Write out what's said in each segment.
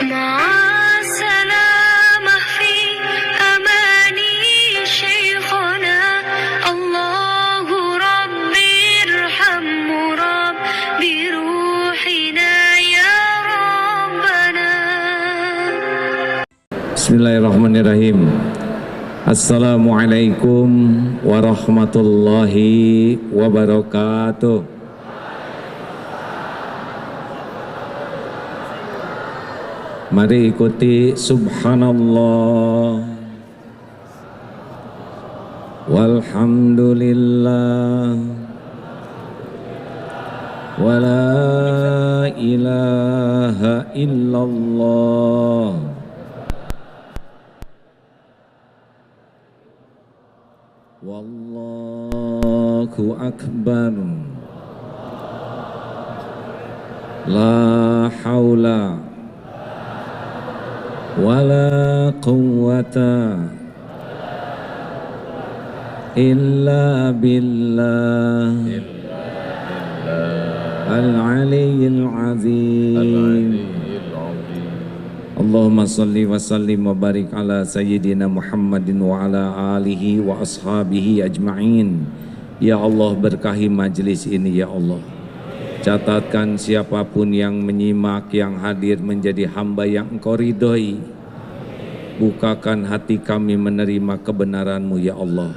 مع السلامة في أماني شيخنا الله ربي ارحمه رب بروحنا يا ربنا. Bismillahirrahmanirrahim. Assalamualaikum warahmatullahi wabarakatuh. Mari ikuti subhanallah walhamdulillah wala ilaha illallah wallahu akbar la haula wala quwwata illa billah al-aliyyil azim. Allahumma salli wa sallim wa barik ala sayyidina Muhammadin wa ala alihi wa ashabihi ajma'in. Ya Allah, berkahi majlis ini ya Allah. Catatkan siapapun yang menyimak, yang hadir menjadi hamba yang Engkau ridhoi. Bukakan hati kami menerima kebenaran-Mu ya Allah.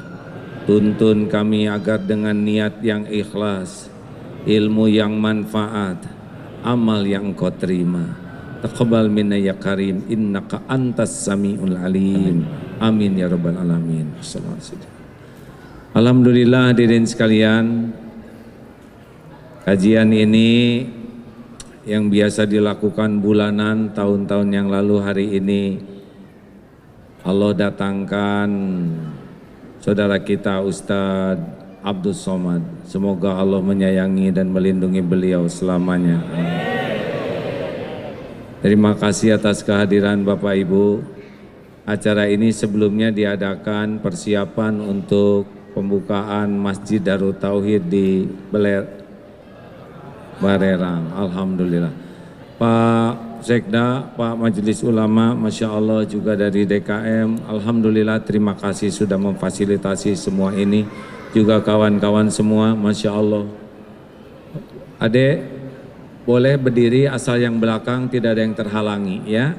Tuntun kami agar dengan niat yang ikhlas, ilmu yang manfaat, amal yang Engkau terima. Taqabbal minna ya karim, innaka antas sami'ul alim. Amin ya rabbal alamin. Alhamdulillah hadirin sekalian, kajian ini yang biasa dilakukan bulanan tahun-tahun yang lalu, hari ini Allah datangkan saudara kita Ustadz Abdul Somad. Semoga Allah menyayangi dan melindungi beliau selamanya. Terima kasih atas kehadiran Bapak Ibu. Acara ini sebelumnya diadakan persiapan untuk pembukaan Masjid Darut Tauhid di Barelang. Alhamdulillah. Pak Sekda, Pak Majelis Ulama, Masya Allah juga dari DKM. Alhamdulillah, terima kasih sudah memfasilitasi semua ini. Juga kawan-kawan semua, Masya Allah. Adek, boleh berdiri asal yang belakang tidak ada yang terhalangi ya.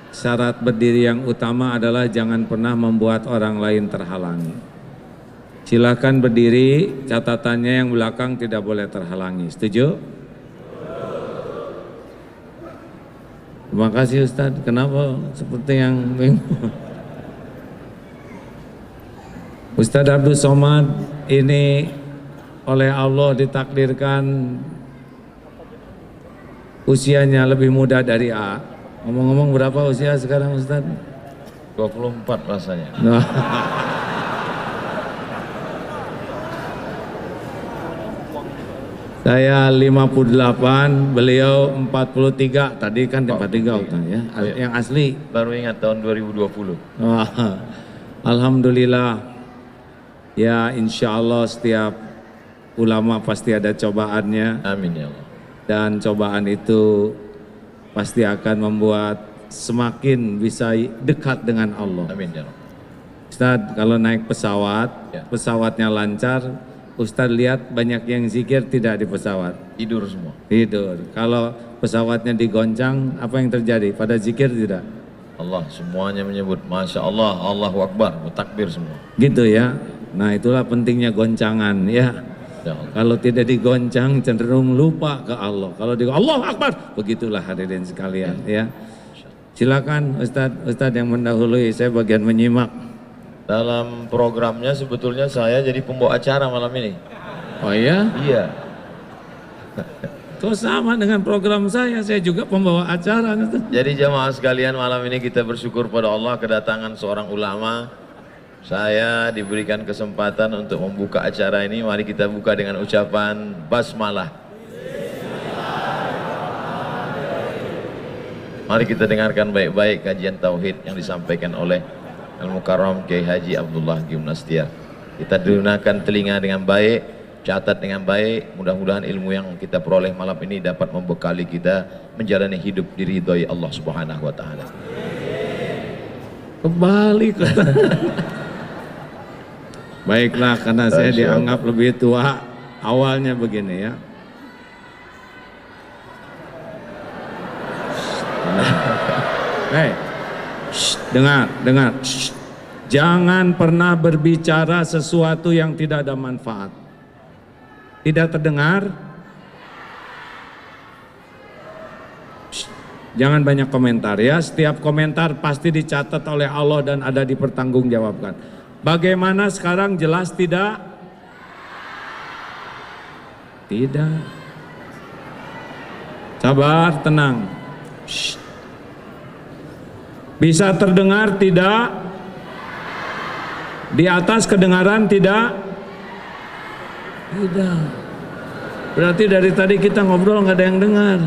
Syarat berdiri yang utama adalah jangan pernah membuat orang lain terhalangi. Silakan berdiri, catatannya yang belakang tidak boleh terhalangi. Setuju? Terima kasih Ustadz. Kenapa seperti yang Ustadz Abdul Somad ini oleh Allah ditakdirkan usianya lebih muda dari A. Ngomong-ngomong berapa usia sekarang Ustadz? 24 rasanya. Saya 58, beliau 43. Tadi kan 43 ya. Yang asli Baru ingat tahun 2020. Alhamdulillah. Ya, insya Allah setiap ulama pasti ada cobaannya. Amin ya Allah. Dan cobaan itu pasti akan membuat semakin bisa dekat dengan Allah. Amin ya Allah. Ustadz, kalau naik pesawat, Ya. pesawatnya lancar, Ustadz lihat banyak yang zikir tidak di pesawat. Tidur semua. Tidur. Kalau pesawatnya digoncang, apa yang terjadi? Pada zikir tidak? Allah semuanya menyebut Masya Allah, Allahu Akbar, bertakbir semua. Gitu ya. Nah, itulah pentingnya goncangan ya. Ya Allah. Kalau tidak digoncang cenderung lupa ke Allah. Kalau di Allah Akbar, begitulah hadirin sekalian ya. Silakan Ustadz yang mendahului, saya bagian menyimak. Dalam programnya sebetulnya saya jadi pembawa acara malam ini. Oh iya? Iya. Kok sama dengan program saya juga pembawa acara. Jadi jamaah sekalian, malam ini kita bersyukur pada Allah kedatangan seorang ulama. Saya diberikan kesempatan untuk membuka acara ini. Mari kita buka dengan ucapan basmalah. Mari kita dengarkan baik-baik kajian tauhid yang disampaikan oleh Al-Mukarram Kiai Haji Abdullah Gimnastiar. Kita gunakan telinga dengan baik catat dengan baik. Mudah-mudahan ilmu yang kita peroleh malam ini dapat membekali kita menjalani hidup diridhoi Allah Subhanahu wa taala. Kebalik. Baiklah, karena saya dianggap lebih tua, awalnya begini ya. Hei, dengar. Jangan pernah berbicara sesuatu yang tidak ada manfaat. Tidak terdengar? Jangan banyak komentar ya. Setiap komentar pasti dicatat oleh Allah dan ada dipertanggungjawabkan. Bagaimana sekarang, jelas tidak? Tidak. Sabar, tenang. Bisa terdengar tidak? Di atas kedengaran tidak? Tidak. Berarti dari tadi kita ngobrol nggak ada yang dengar.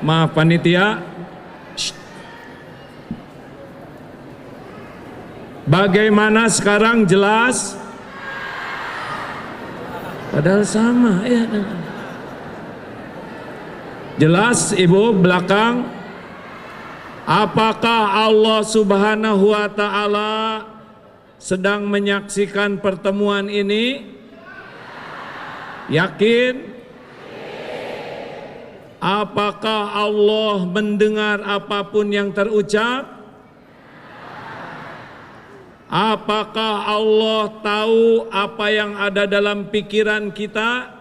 Maaf panitia. Bagaimana sekarang, jelas? Padahal sama ya. Jelas ibu belakang? Apakah Allah Subhanahu wa ta'ala sedang menyaksikan pertemuan ini? Yakin? Apakah Allah mendengar apapun yang terucap? Apakah Allah tahu apa yang ada dalam pikiran kita?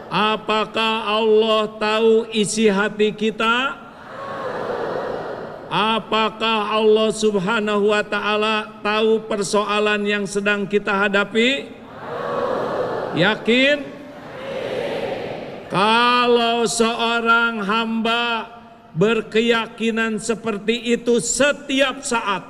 Apakah Allah tahu isi hati kita? Apakah Allah Subhanahu wa ta'ala tahu persoalan yang sedang kita hadapi? Yakin? Kalau seorang hamba berkeyakinan seperti itu setiap saat,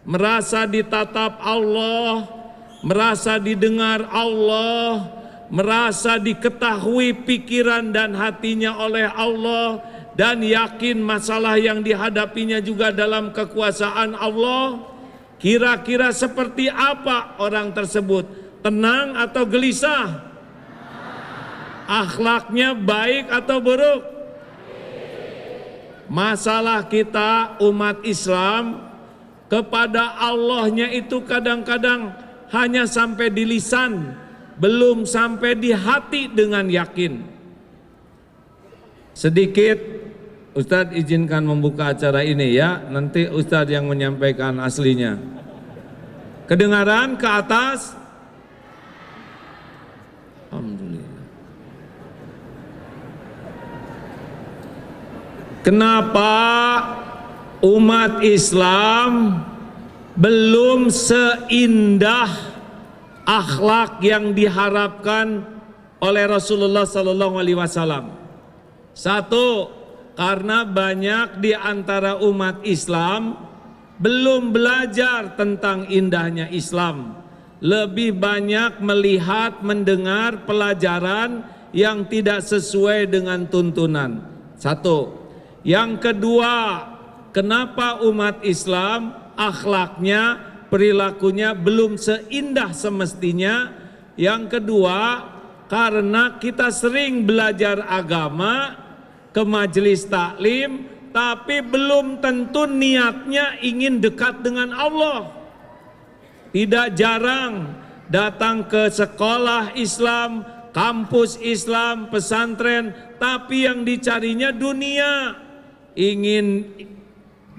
merasa ditatap Allah, merasa didengar Allah, merasa diketahui pikiran dan hatinya oleh Allah, dan yakin masalah yang dihadapinya juga dalam kekuasaan Allah, kira-kira seperti apa orang tersebut? Tenang atau gelisah? Akhlaknya baik atau buruk? Masalah kita umat Islam kepada Allahnya itu kadang-kadang hanya sampai di lisan, belum sampai di hati dengan yakin. Sedikit Ustadz izinkan membuka acara ini ya, nanti Ustadz yang menyampaikan aslinya. Kedengaran ke atas? Alhamdulillah. Kenapa umat Islam belum seindah akhlak yang diharapkan oleh Rasulullah Sallallahu Alaihi Wasallam? Satu, karena banyak di antara umat Islam belum belajar tentang indahnya Islam, lebih banyak melihat, mendengar pelajaran yang tidak sesuai dengan tuntunan. Satu. Yang kedua, kenapa umat Islam akhlaknya, perilakunya belum seindah semestinya? Yang kedua, karena kita sering belajar agama ke majelis taklim, tapi belum tentu niatnya ingin dekat dengan Allah. Tidak jarang datang ke sekolah Islam, kampus Islam, pesantren, tapi yang dicarinya dunia. Ingin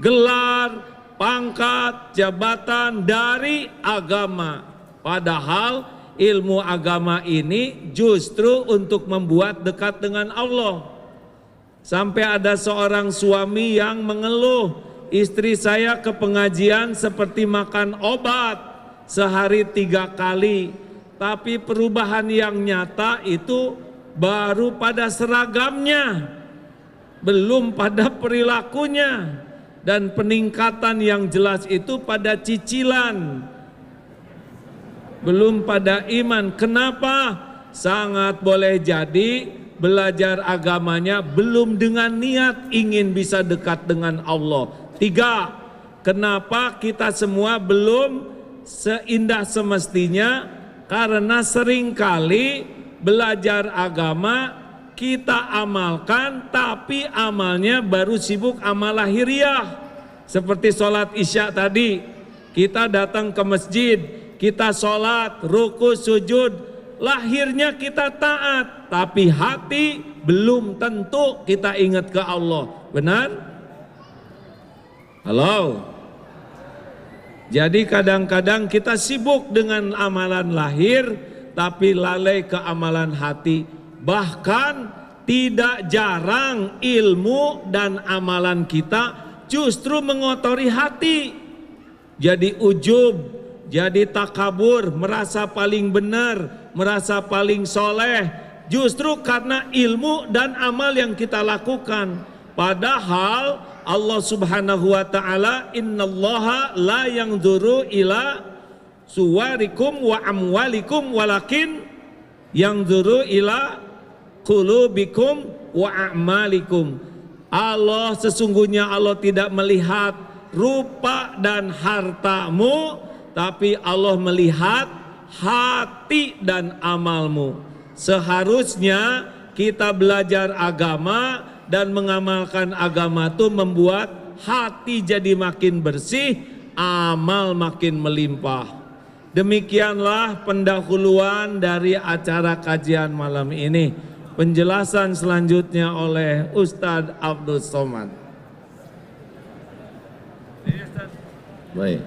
gelar, pangkat, jabatan dari agama. Padahal ilmu agama ini justru untuk membuat dekat dengan Allah. Sampai ada seorang suami yang mengeluh, istri saya ke pengajian seperti makan obat sehari 3 kali. Tapi perubahan yang nyata itu baru pada seragamnya, belum pada perilakunya. Dan peningkatan yang jelas itu pada cicilan, belum pada iman. Kenapa? Sangat boleh jadi belajar agamanya belum dengan niat ingin bisa dekat dengan Allah. 3, kenapa kita semua belum seindah semestinya Karena seringkali belajar agama kita amalkan, tapi amalnya baru sibuk amal lahiriah. Seperti sholat isya tadi, kita datang ke masjid, kita sholat, ruku, sujud, lahirnya kita taat, tapi hati belum tentu kita ingat ke Allah. Benar? Halo? Jadi kadang-kadang kita sibuk dengan amalan lahir, tapi lalai ke amalan hati. Bahkan tidak jarang ilmu dan amalan kita justru mengotori hati. Jadi ujub, jadi takabur, merasa paling benar, merasa paling soleh, justru karena ilmu dan amal yang kita lakukan. Padahal Allah subhanahu wa ta'ala, innallaha la yanzuru ila suwarikum wa amwalikum walakin yanzuru ila qulubikum wa a'malikum. Allah, sesungguhnya Allah tidak melihat rupa dan hartamu, tapi Allah melihat hati dan amalmu. Seharusnya kita belajar agama dan mengamalkan agama itu membuat hati jadi makin bersih, amal makin melimpah. Demikianlah pendahuluan dari acara kajian malam ini. Penjelasan selanjutnya oleh Ustadz Abdul Somad. Baik,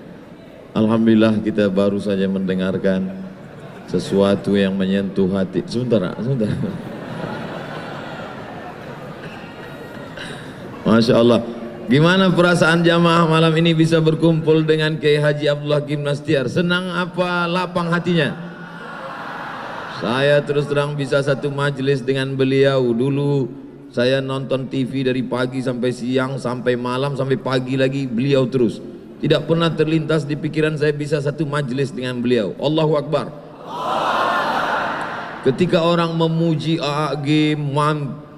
alhamdulillah kita baru saja mendengarkan sesuatu yang menyentuh hati. Sebentar. Masya Allah. Gimana perasaan jamaah malam ini bisa berkumpul dengan Kiai Haji Abdullah Hakim Nastiar? Senang apa lapang hatinya? Saya terus terang bisa satu majelis dengan beliau. Dulu saya nonton TV dari pagi sampai siang, sampai malam, sampai pagi lagi beliau terus. Tidak pernah terlintas di pikiran saya bisa satu majelis dengan beliau. Allahu Akbar. Ketika orang memuji A.A. Gim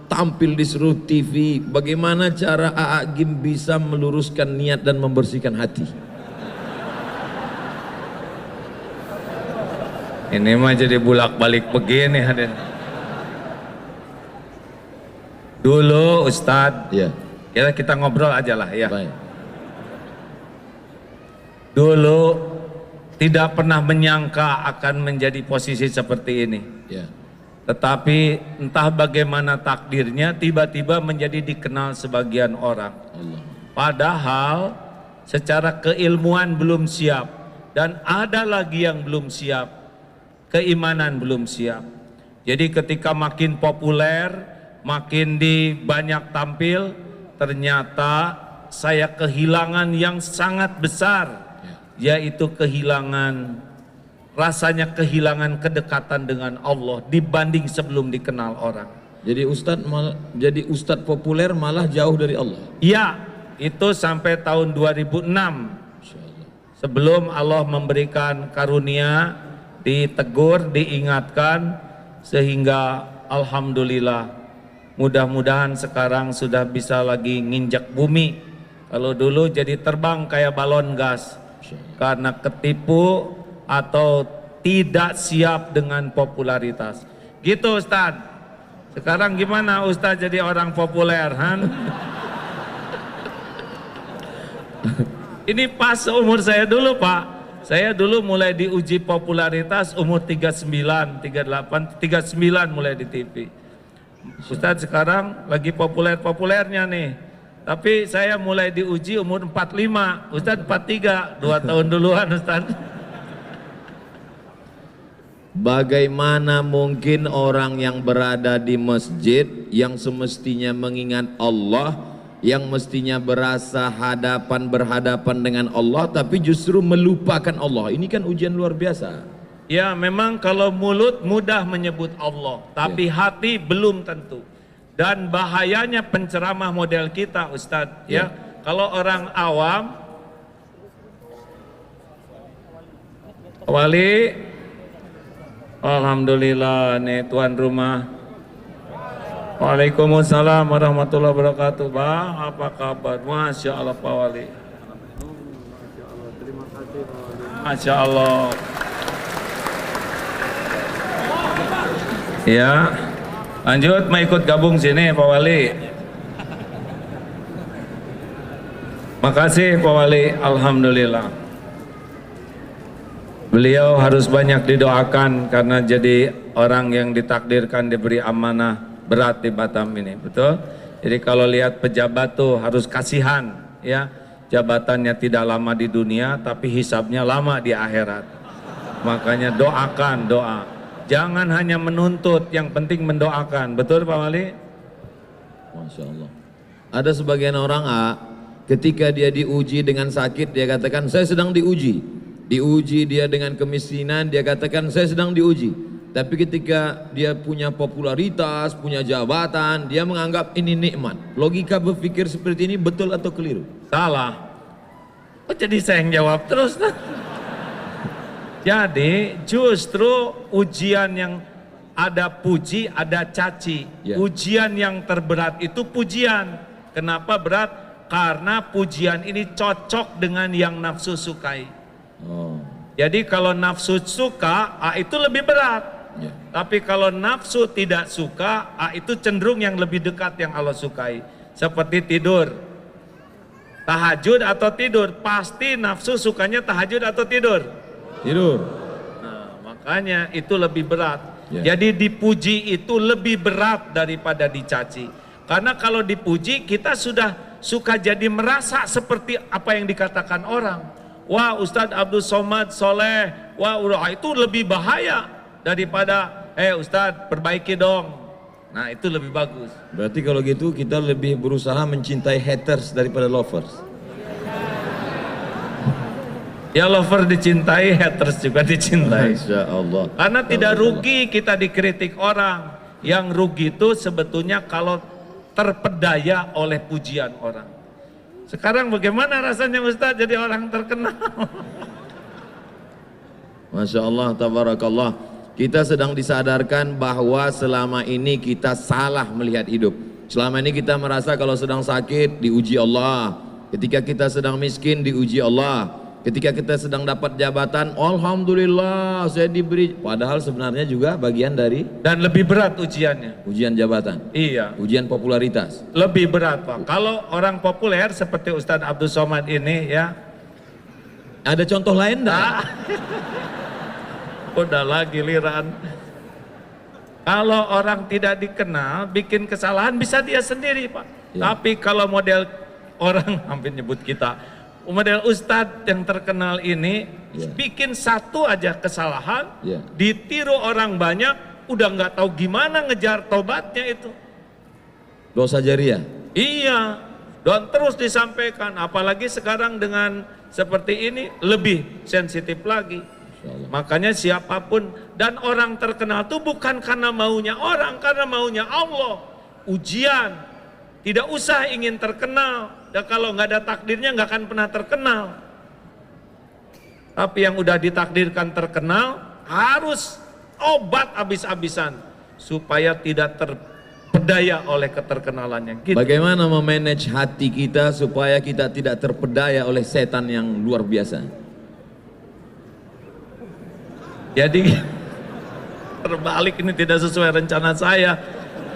tampil di seluruh TV, bagaimana cara A.A. Gim bisa meluruskan niat dan membersihkan hati? Ini mah jadi bulak-balik begini hadir. Dulu Ustadz, Ya. kita ngobrol aja lah ya. Baik. Dulu tidak pernah menyangka akan menjadi posisi seperti ini. Ya. Tetapi entah bagaimana takdirnya tiba-tiba menjadi dikenal sebagian orang. Allah. Padahal secara keilmuan belum siap, dan ada lagi yang belum siap. Keimanan belum siap. Jadi ketika makin populer, makin di banyak tampil, ternyata saya kehilangan yang sangat besar, yaitu rasanya kehilangan kedekatan dengan Allah dibanding sebelum dikenal orang. Jadi ustadz populer malah jauh dari Allah. Ya, itu sampai tahun 2006. Sebelum Allah memberikan karunia, ditegur, diingatkan, sehingga alhamdulillah mudah-mudahan sekarang sudah bisa lagi nginjak bumi. Kalau dulu jadi terbang kayak balon gas karena ketipu atau tidak siap dengan popularitas. Gitu Ustadz. Sekarang gimana Ustadz jadi orang populer, Han? Ini pas umur saya dulu Pak. Saya dulu mulai diuji popularitas umur 39, 38, 39 mulai di TV. Ustadz sekarang lagi populer-populernya nih. Tapi saya mulai diuji umur 45, Ustadz 43, 2 tahun duluan Ustadz. Bagaimana mungkin orang yang berada di masjid yang semestinya mengingat Allah, yang mestinya berasa berhadapan dengan Allah, tapi justru melupakan Allah? Ini kan ujian luar biasa. Ya memang kalau mulut mudah menyebut Allah, tapi hati belum tentu. Dan bahayanya penceramah model kita Ustadz, ya. Kalau orang awam, Wali, alhamdulillah nih tuan rumah. Waalaikumsalam warahmatullahi wabarakatuh. Bang, apa kabar? Masya Allah Pak Wali. Masya Allah. Ya, lanjut mau ikut gabung sini Pak Wali. Makasih Pak Wali, alhamdulillah. Beliau harus banyak didoakan karena jadi orang yang ditakdirkan diberi amanah berat di Batam ini, betul? Jadi kalau lihat pejabat tuh harus kasihan, ya. Jabatannya tidak lama di dunia, tapi hisabnya lama di akhirat. Makanya doakan, doa. Jangan hanya menuntut, yang penting mendoakan. Betul Pak Wali? Masya Allah. Ada sebagian orang ketika dia diuji dengan sakit, dia katakan saya sedang diuji. Diuji dia dengan kemiskinan, dia katakan saya sedang diuji. Tapi ketika dia punya popularitas, punya jabatan, dia menganggap ini nikmat. Logika berpikir seperti ini betul atau keliru? Salah. Oh, jadi saya yang jawab terus. Jadi justru ujian yang ada puji, ada caci. Ya. Ujian yang terberat itu pujian. Kenapa berat? Karena pujian ini cocok dengan yang nafsu sukai. Oh. Jadi kalau nafsu suka, itu lebih berat. Ya. Tapi kalau nafsu tidak suka, itu cenderung yang lebih dekat yang Allah sukai. Seperti tidur. Tahajud atau tidur, pasti nafsu sukanya tahajud atau tidur? Tidur. Nah, makanya itu lebih berat. Ya. Jadi dipuji itu lebih berat daripada dicaci. Karena kalau dipuji kita sudah suka jadi merasa seperti apa yang dikatakan orang. Wah, Ustadz Abdul Somad soleh, wah itu lebih bahaya daripada Ustadz perbaiki dong. Nah itu lebih bagus. Berarti kalau gitu kita lebih berusaha mencintai haters daripada lovers. Ya lover dicintai, haters juga dicintai. Masya Allah. Karena tidak rugi kita dikritik orang. Yang rugi itu sebetulnya kalau terpedaya oleh pujian orang. Sekarang bagaimana rasanya Ustadz jadi orang terkenal? Masya Allah, tabarakallah. Kita sedang disadarkan bahwa selama ini kita salah melihat hidup. Selama ini kita merasa kalau sedang sakit diuji Allah. Ketika kita sedang miskin diuji Allah. Ketika kita sedang dapat jabatan, alhamdulillah saya diberi. Padahal sebenarnya juga bagian dari Dan lebih berat ujiannya. ujian jabatan. Iya. Ujian popularitas. Lebih berat Pak. Kalau orang populer seperti Ustadz Abdul Somad ini ya. Ada contoh lain enggak? Udahlah giliran. Kalau orang tidak dikenal, bikin kesalahan bisa dia sendiri Pak. Ya. Tapi kalau model orang hampir nyebut kita, model Ustadz yang terkenal ini, Ya. bikin satu aja kesalahan, Ya. ditiru orang banyak, udah nggak tahu gimana ngejar tobatnya itu. Dosa jariah. Iya, dan terus disampaikan, apalagi sekarang dengan seperti ini lebih sensitif lagi. Insyaallah. Makanya siapapun, dan orang terkenal itu bukan karena maunya orang, karena maunya Allah. Ujian, tidak usah ingin terkenal, dan kalau nggak ada takdirnya nggak akan pernah terkenal. Tapi yang udah ditakdirkan terkenal, harus obat habis-habisan, supaya tidak terpedaya oleh keterkenalannya. Gitu. Bagaimana memanage hati kita supaya kita tidak terpedaya oleh setan yang luar biasa? Jadi terbalik, ini tidak sesuai rencana saya.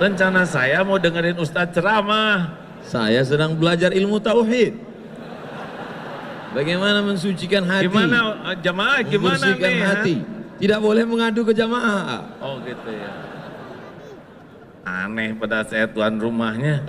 Rencana saya mau dengerin Ustadz ceramah. Saya sedang belajar ilmu tauhid. Bagaimana mensucikan hati? Gimana jamaah? Gimana Membersihkan nih? hati. Tidak boleh mengadu ke jamaah. Oh gitu ya. Aneh pada saya tuan rumahnya.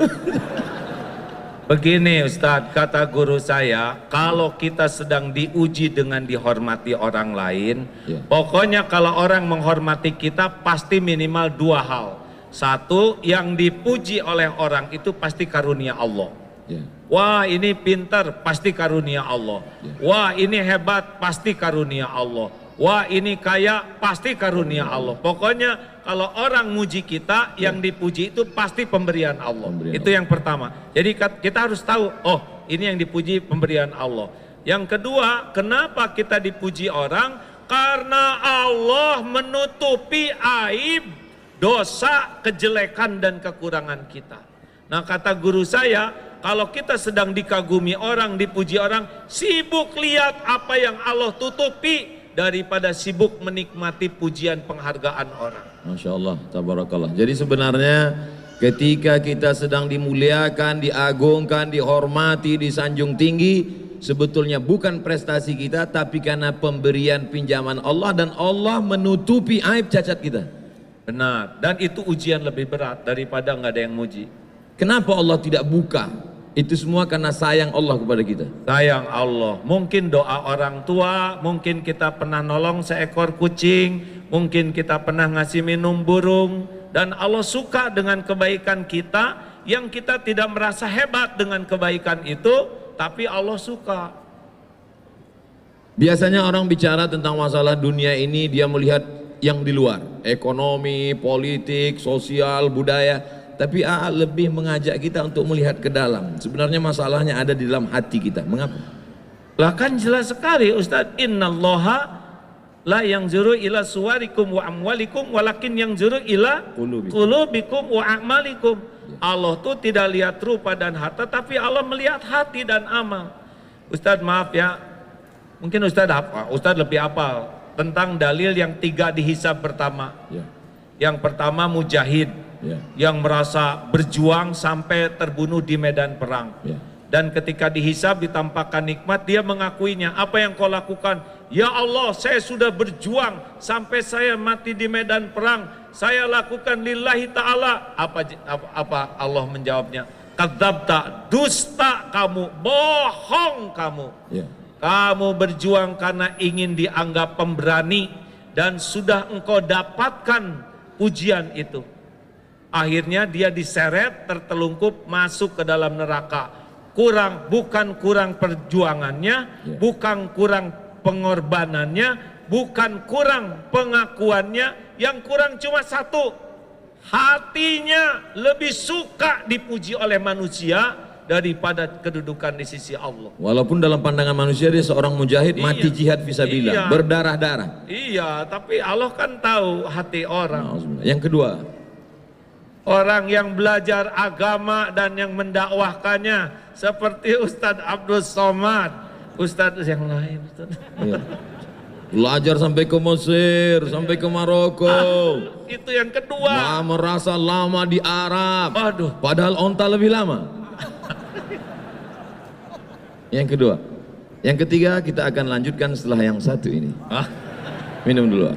Begini Ustadz, kata guru saya, kalau kita sedang diuji dengan dihormati orang lain, Ya. pokoknya kalau orang menghormati kita pasti minimal dua hal. Satu, yang dipuji oleh orang itu pasti karunia Allah. Ya. Wah ini pintar, pasti karunia Allah. Ya. Wah ini hebat, pasti karunia Allah. Wah ini kaya, pasti karunia Allah. Pokoknya kalau orang muji kita, yang dipuji itu pasti pemberian Allah. Pemberian Itu yang pertama. Jadi kita harus tahu, oh ini yang dipuji pemberian Allah. Yang kedua, kenapa kita dipuji orang? Karena Allah menutupi aib, dosa, kejelekan dan kekurangan kita. Nah kata guru saya, kalau kita sedang dikagumi orang, dipuji orang, sibuk lihat apa yang Allah tutupi, daripada sibuk menikmati pujian penghargaan orang. Masya Allah, tabarakallah. Jadi sebenarnya ketika kita sedang dimuliakan, diagungkan, dihormati, disanjung tinggi, sebetulnya bukan prestasi kita, tapi karena pemberian pinjaman Allah, dan Allah menutupi aib cacat kita. Benar, dan itu ujian lebih berat daripada nggak ada yang muji. Kenapa Allah tidak buka? Itu semua karena sayang Allah kepada kita. Sayang Allah, mungkin doa orang tua, mungkin kita pernah nolong seekor kucing, mungkin kita pernah ngasih minum burung, dan Allah suka dengan kebaikan kita, yang kita tidak merasa hebat dengan kebaikan itu, tapi Allah suka. Biasanya orang bicara tentang masalah dunia ini, dia melihat yang di luar, ekonomi, politik, sosial, budaya. Tapi lebih mengajak kita untuk melihat ke dalam. Sebenarnya masalahnya ada di dalam hati kita. Mengapa? Lah kan jelas sekali Ustaz, innallaha la yanzuru ila suwarikum wa amwalikum walakin yanzuru ila qulubikum wa a'malikum. Allah tuh tidak lihat rupa dan harta, tapi Allah melihat hati dan amal. Ustaz maaf ya, mungkin Ustaz lebih hafal tentang dalil yang 3 dihisab pertama. Ya. Yang pertama mujahid, yang merasa berjuang sampai terbunuh di medan perang. Dan ketika dihisab, ditampakkan nikmat, dia mengakuinya. Apa yang kau lakukan? Ya Allah, saya sudah berjuang sampai saya mati di medan perang. Saya lakukan lillahi ta'ala. Apa Allah menjawabnya? Kadzabta, dusta kamu, bohong kamu. Kamu berjuang karena ingin dianggap pemberani, dan sudah engkau dapatkan pujian itu. Akhirnya dia diseret, tertelungkup, masuk ke dalam neraka. Bukan kurang perjuangannya, bukan kurang pengorbanannya, bukan kurang pengakuannya, yang kurang cuma satu, hatinya lebih suka dipuji oleh manusia daripada kedudukan di sisi Allah. Walaupun dalam pandangan manusia dia seorang mujahid, mati jihad fisabilillah, berdarah-darah. Iya, tapi Allah kan tahu hati orang. Yang kedua, orang yang belajar agama dan yang mendakwahkannya seperti Ustadz Abdul Somad, Ustadz yang lain. Belajar sampai ke Mesir, sampai ke Maroko. Itu yang kedua. Merasa lama di Arab. Aduh. Padahal onta lebih lama. Yang kedua. Yang ketiga kita akan lanjutkan setelah yang satu ini. Minum dulu.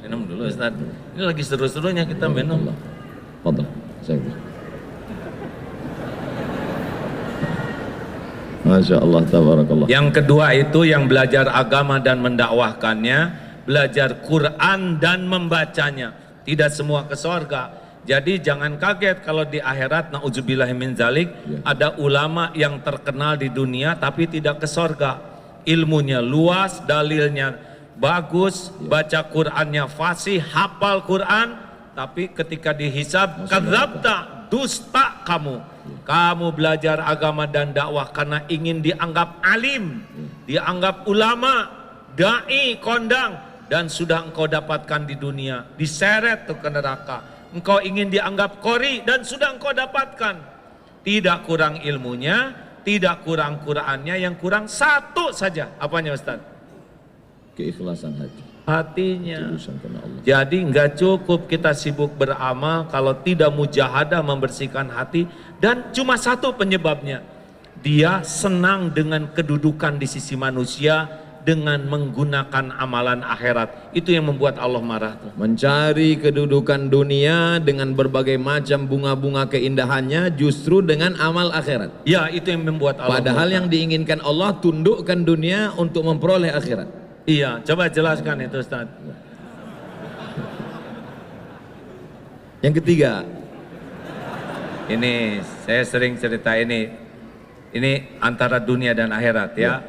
Minum dulu Ustaz. Ini lagi seru-serunya kita minum. Fadal. Masya Allah, tabarakallah. Yang kedua itu yang belajar agama dan mendakwahkannya, belajar Quran dan membacanya. Tidak semua ke surga. Jadi jangan kaget kalau di akhirat, na'udzubillahi min zalik, ada ulama yang terkenal di dunia tapi tidak ke surga. Ilmunya luas, dalilnya bagus, baca Qurannya fasih, hafal Quran, tapi ketika dihisab, kadzabta, dusta kamu. Kamu belajar agama dan dakwah karena ingin dianggap alim, dianggap ulama, dai, kondang, dan sudah engkau dapatkan di dunia, diseret tuh ke neraka. Engkau ingin dianggap qori dan sudah engkau dapatkan. Tidak kurang ilmunya, tidak kurang Qurannya, yang kurang satu saja. Apanya Ustaz? Keikhlasan hati. Hatinya. Jadi nggak cukup kita sibuk beramal kalau tidak mujahadah membersihkan hati, dan cuma satu penyebabnya, dia senang dengan kedudukan di sisi manusia dengan menggunakan amalan akhirat. Itu yang membuat Allah marah tuh. Mencari kedudukan dunia dengan berbagai macam bunga-bunga keindahannya, justru dengan amal akhirat. Ya, itu yang membuat Allah. Padahal yang diinginkan Allah, tundukkan dunia untuk memperoleh akhirat. Iya, coba jelaskan itu Ustaz. Yang ketiga, ini saya sering cerita ini antara dunia dan akhirat ya.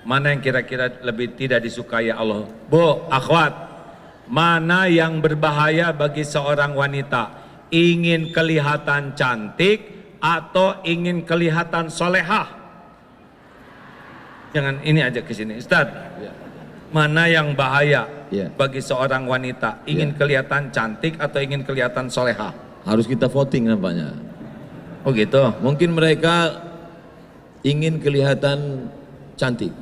Mana yang kira-kira lebih tidak disukai Allah? Bu, akhwat, mana yang berbahaya bagi seorang wanita? Ingin kelihatan cantik atau ingin kelihatan solehah? Jangan ini aja ke sini, Ustaz. Mana yang bahaya bagi seorang wanita? Ingin kelihatan cantik atau ingin kelihatan solehah? Harus kita voting nampaknya. Oh gitu. Mungkin mereka ingin kelihatan cantik.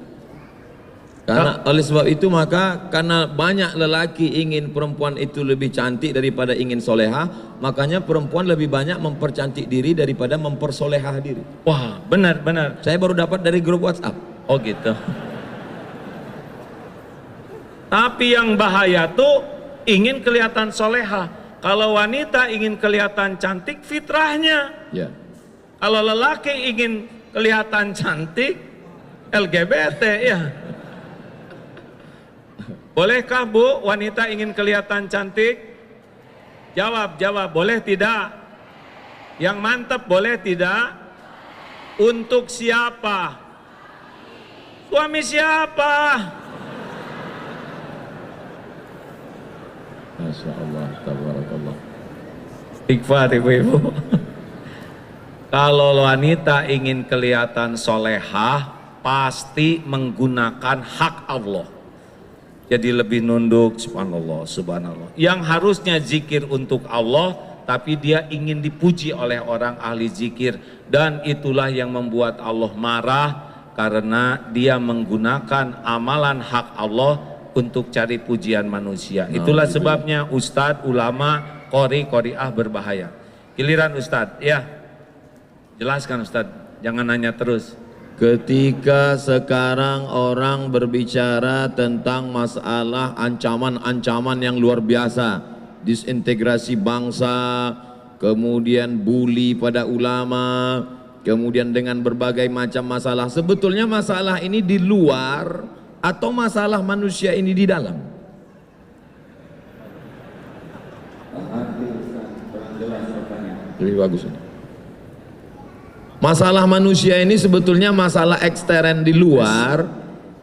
Karena oleh sebab itu maka karena banyak lelaki ingin perempuan itu lebih cantik daripada ingin soleha, makanya perempuan lebih banyak mempercantik diri daripada mempersolehah diri. Wah, benar. Saya baru dapat dari grup WhatsApp. Oh gitu. Tapi yang bahaya tuh ingin kelihatan soleha. Kalau wanita ingin kelihatan cantik, fitrahnya. Ya. Kalau lelaki ingin kelihatan cantik, LGBT ya. Bolehkah Bu, wanita ingin kelihatan cantik? Jawab, boleh tidak? Yang mantap boleh tidak? Untuk siapa? Suami siapa? Masya Allah, tabarakallah. Istighfar ibu-ibu. Kalau wanita ingin kelihatan solehah, pasti menggunakan hak Allah. Jadi lebih nunduk, subhanallah. Yang harusnya zikir untuk Allah, tapi dia ingin dipuji oleh orang ahli zikir. Dan itulah yang membuat Allah marah, karena dia menggunakan amalan hak Allah untuk cari pujian manusia. Itulah sebabnya ustadz, ulama, qori'ah berbahaya. Giliran ustadz, ya. Jelaskan ustadz, jangan nanya terus. Ketika sekarang orang berbicara tentang masalah ancaman-ancaman yang luar biasa, disintegrasi bangsa, kemudian bully pada ulama, kemudian dengan berbagai macam masalah, sebetulnya masalah ini di luar atau masalah manusia ini di dalam? Lebih bagus ini. Masalah manusia ini sebetulnya masalah ekstern di luar,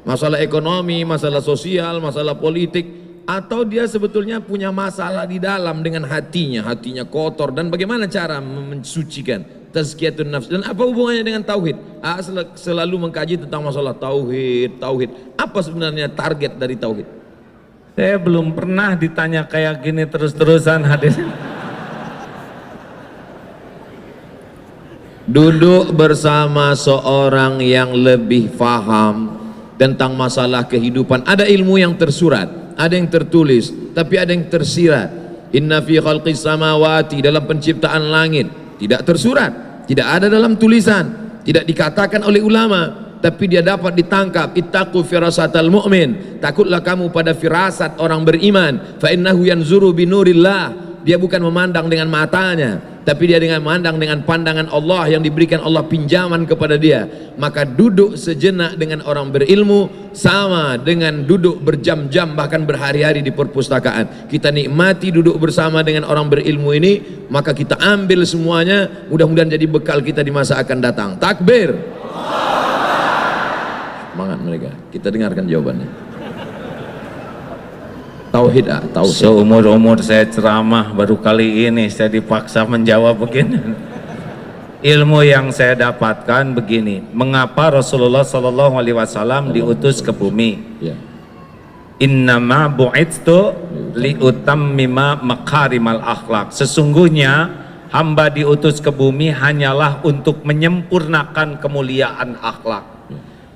masalah ekonomi, masalah sosial, masalah politik, atau dia sebetulnya punya masalah di dalam dengan hatinya kotor, dan bagaimana cara mensucikan tazkiyatun nafs, dan apa hubungannya dengan tauhid? Selalu mengkaji tentang masalah tauhid. Apa sebenarnya target dari tauhid? Saya belum pernah ditanya kayak gini terus-terusan hadirin. Duduk bersama seorang yang lebih faham tentang masalah kehidupan. Ada ilmu yang tersurat, ada yang tertulis, tapi ada yang tersirat. Inna fi khalqis samawati, dalam penciptaan langit, tidak tersurat, tidak ada dalam tulisan, tidak dikatakan oleh ulama, tapi dia dapat ditangkap. Ittaqu firasatal mu'min, takutlah kamu pada firasat orang beriman. Fa innahu yanzuru binurillah, dia bukan memandang dengan matanya, tapi dia dengan memandang dengan pandangan Allah yang diberikan Allah pinjaman kepada dia. Maka duduk sejenak dengan orang berilmu sama dengan duduk berjam-jam bahkan berhari-hari di perpustakaan. Kita nikmati duduk bersama dengan orang berilmu ini, maka kita ambil semuanya, mudah-mudahan jadi bekal kita di masa akan datang. Takbir. Semangat mereka. Kita dengarkan jawabannya. Tauhid, tauhid. Seumur-umur saya ceramah, baru kali ini saya dipaksa menjawab begini. Ilmu yang saya dapatkan begini, mengapa Rasulullah SAW diutus ke bumi? Ya. Innama bu'itstu liutammima makarimal akhlak. Sesungguhnya hamba diutus ke bumi hanyalah untuk menyempurnakan kemuliaan akhlak.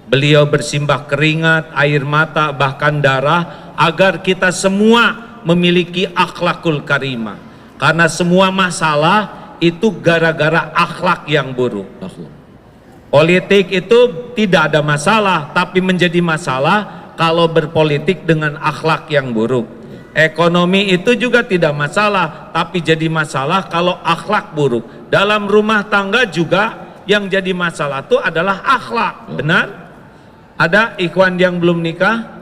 Beliau bersimbah keringat, air mata, bahkan darah, agar kita semua memiliki akhlakul karimah. Karena semua masalah itu gara-gara akhlak yang buruk. Politik itu tidak ada masalah, tapi menjadi masalah kalau berpolitik dengan akhlak yang buruk. Ekonomi itu juga tidak masalah, tapi jadi masalah kalau akhlak buruk. Dalam rumah tangga juga yang jadi masalah itu adalah akhlak. Benar? Ada ikhwan yang belum nikah?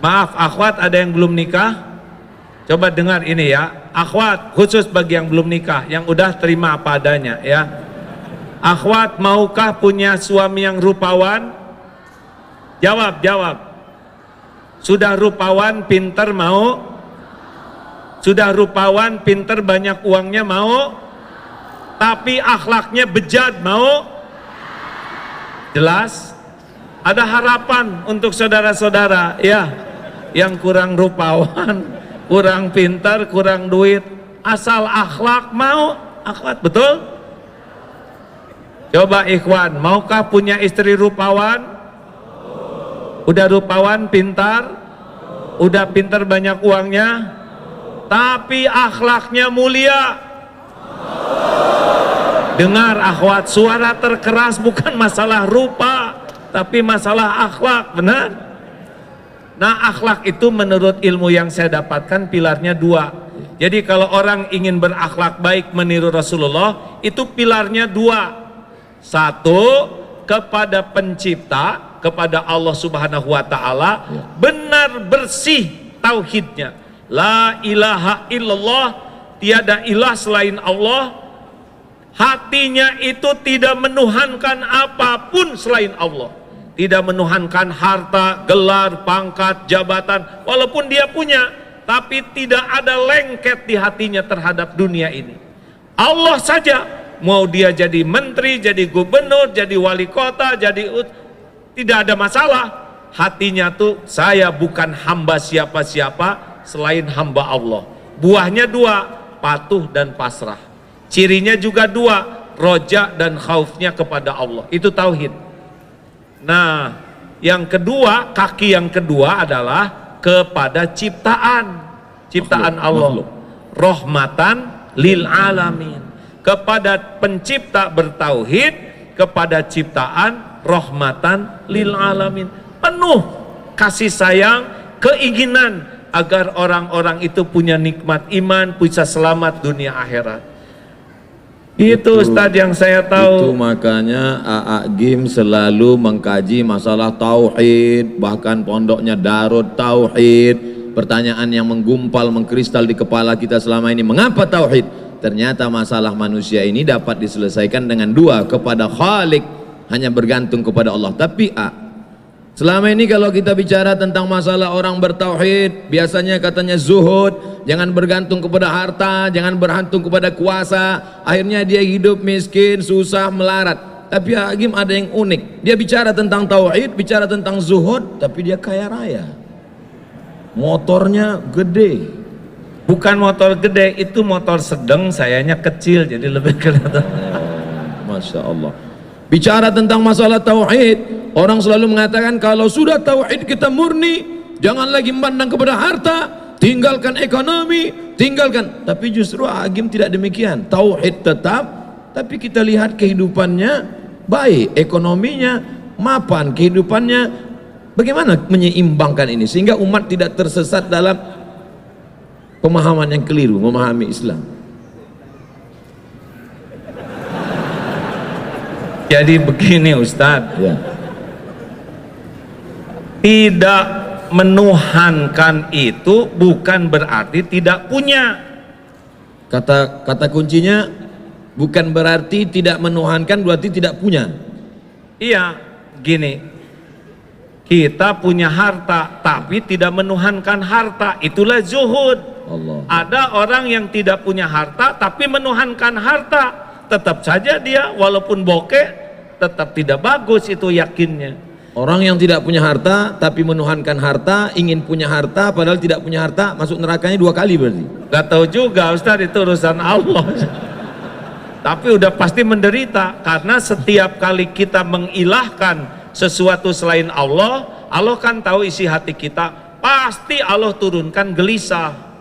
Maaf, akhwat ada yang belum nikah? Coba dengar ini ya, akhwat khusus bagi yang belum nikah, yang udah terima apa adanya ya. Akhwat, maukah punya suami yang rupawan? Jawab, jawab. Sudah rupawan, pinter, mau? Sudah rupawan, pinter, banyak uangnya, mau? Tapi akhlaknya bejat, mau? Jelas? Ada harapan untuk saudara-saudara ya, yang kurang rupawan, kurang pintar, kurang duit, asal akhlak mau. Akhwat, betul? Coba ikhwan, maukah punya istri rupawan? Udah rupawan, pintar, udah pintar banyak uangnya, tapi akhlaknya mulia. Dengar akhwat, suara terkeras bukan masalah rupa, tapi masalah akhlak, benar? Nah, akhlak itu menurut ilmu yang saya dapatkan pilarnya 2. Jadi kalau orang ingin berakhlak baik meniru Rasulullah, itu pilarnya 2. 1, kepada pencipta, kepada Allah Subhanahu wa Ta'ala, benar bersih tauhidnya. La ilaha illallah, tiada ilah selain Allah. Hatinya itu tidak menuhankan apapun selain Allah, tidak menuhankan harta, gelar, pangkat, jabatan, walaupun dia punya, tapi tidak ada lengket di hatinya terhadap dunia ini. Allah saja, mau dia jadi menteri, jadi gubernur, jadi wali kota, tidak ada masalah. Hatinya tuh, saya bukan hamba siapa-siapa selain hamba Allah. Buahnya 2, patuh dan pasrah. Cirinya juga 2, roja dan khaufnya kepada Allah. Itu tauhid. Nah, yang kedua, kaki yang kedua adalah kepada ciptaan Allah, rahmatan lil alamin. Kepada pencipta bertauhid, kepada ciptaan rahmatan lil alamin. Penuh kasih sayang, keinginan agar orang-orang itu punya nikmat iman, bisa selamat dunia akhirat. Itu Ustadz yang saya tahu. Itu makanya AA Gim selalu mengkaji masalah tauhid, bahkan pondoknya Darut Tauhid. Pertanyaan yang menggumpal, mengkristal di kepala kita selama ini, mengapa tauhid? Ternyata masalah manusia ini dapat diselesaikan dengan 2, kepada Khalik, hanya bergantung kepada Allah. Tapi selama ini kalau kita bicara tentang masalah orang bertauhid, biasanya katanya zuhud, jangan bergantung kepada harta, jangan bergantung kepada kuasa, akhirnya dia hidup miskin, susah, melarat. Tapi Agim ada yang unik, dia bicara tentang tauhid, bicara tentang zuhud, tapi dia kaya raya, motornya gede. Bukan motor gede, itu motor sedang, sayanya kecil, jadi lebih kelihatan. Masya Allah. Bicara tentang masalah tauhid, orang selalu mengatakan kalau sudah tauhid kita murni, jangan lagi memandang kepada harta, tinggalkan ekonomi, tinggalkan. Tapi justru Agim tidak demikian. Tauhid tetap, tapi kita lihat kehidupannya baik, ekonominya mapan, kehidupannya bagaimana menyeimbangkan ini sehingga umat tidak tersesat dalam pemahaman yang keliru memahami Islam. Jadi begini Ustadz, Ya. Tidak menuhankan itu bukan berarti tidak punya. Kata kuncinya bukan berarti tidak menuhankan, berarti tidak punya. Iya, gini, kita punya harta tapi tidak menuhankan harta, itulah zuhud. Allah. Ada orang yang tidak punya harta tapi menuhankan harta, tetap saja dia walaupun bokeh tetap tidak bagus, itu yakinnya. Orang yang tidak punya harta tapi menuhankan harta, ingin punya harta padahal tidak punya harta, masuk nerakanya 2 kali berarti. Gak tahu juga Ustadz, itu urusan Allah. Tapi udah pasti menderita, karena setiap kali kita mengilahkan sesuatu selain Allah, Allah kan tahu isi hati kita, pasti Allah turunkan gelisah.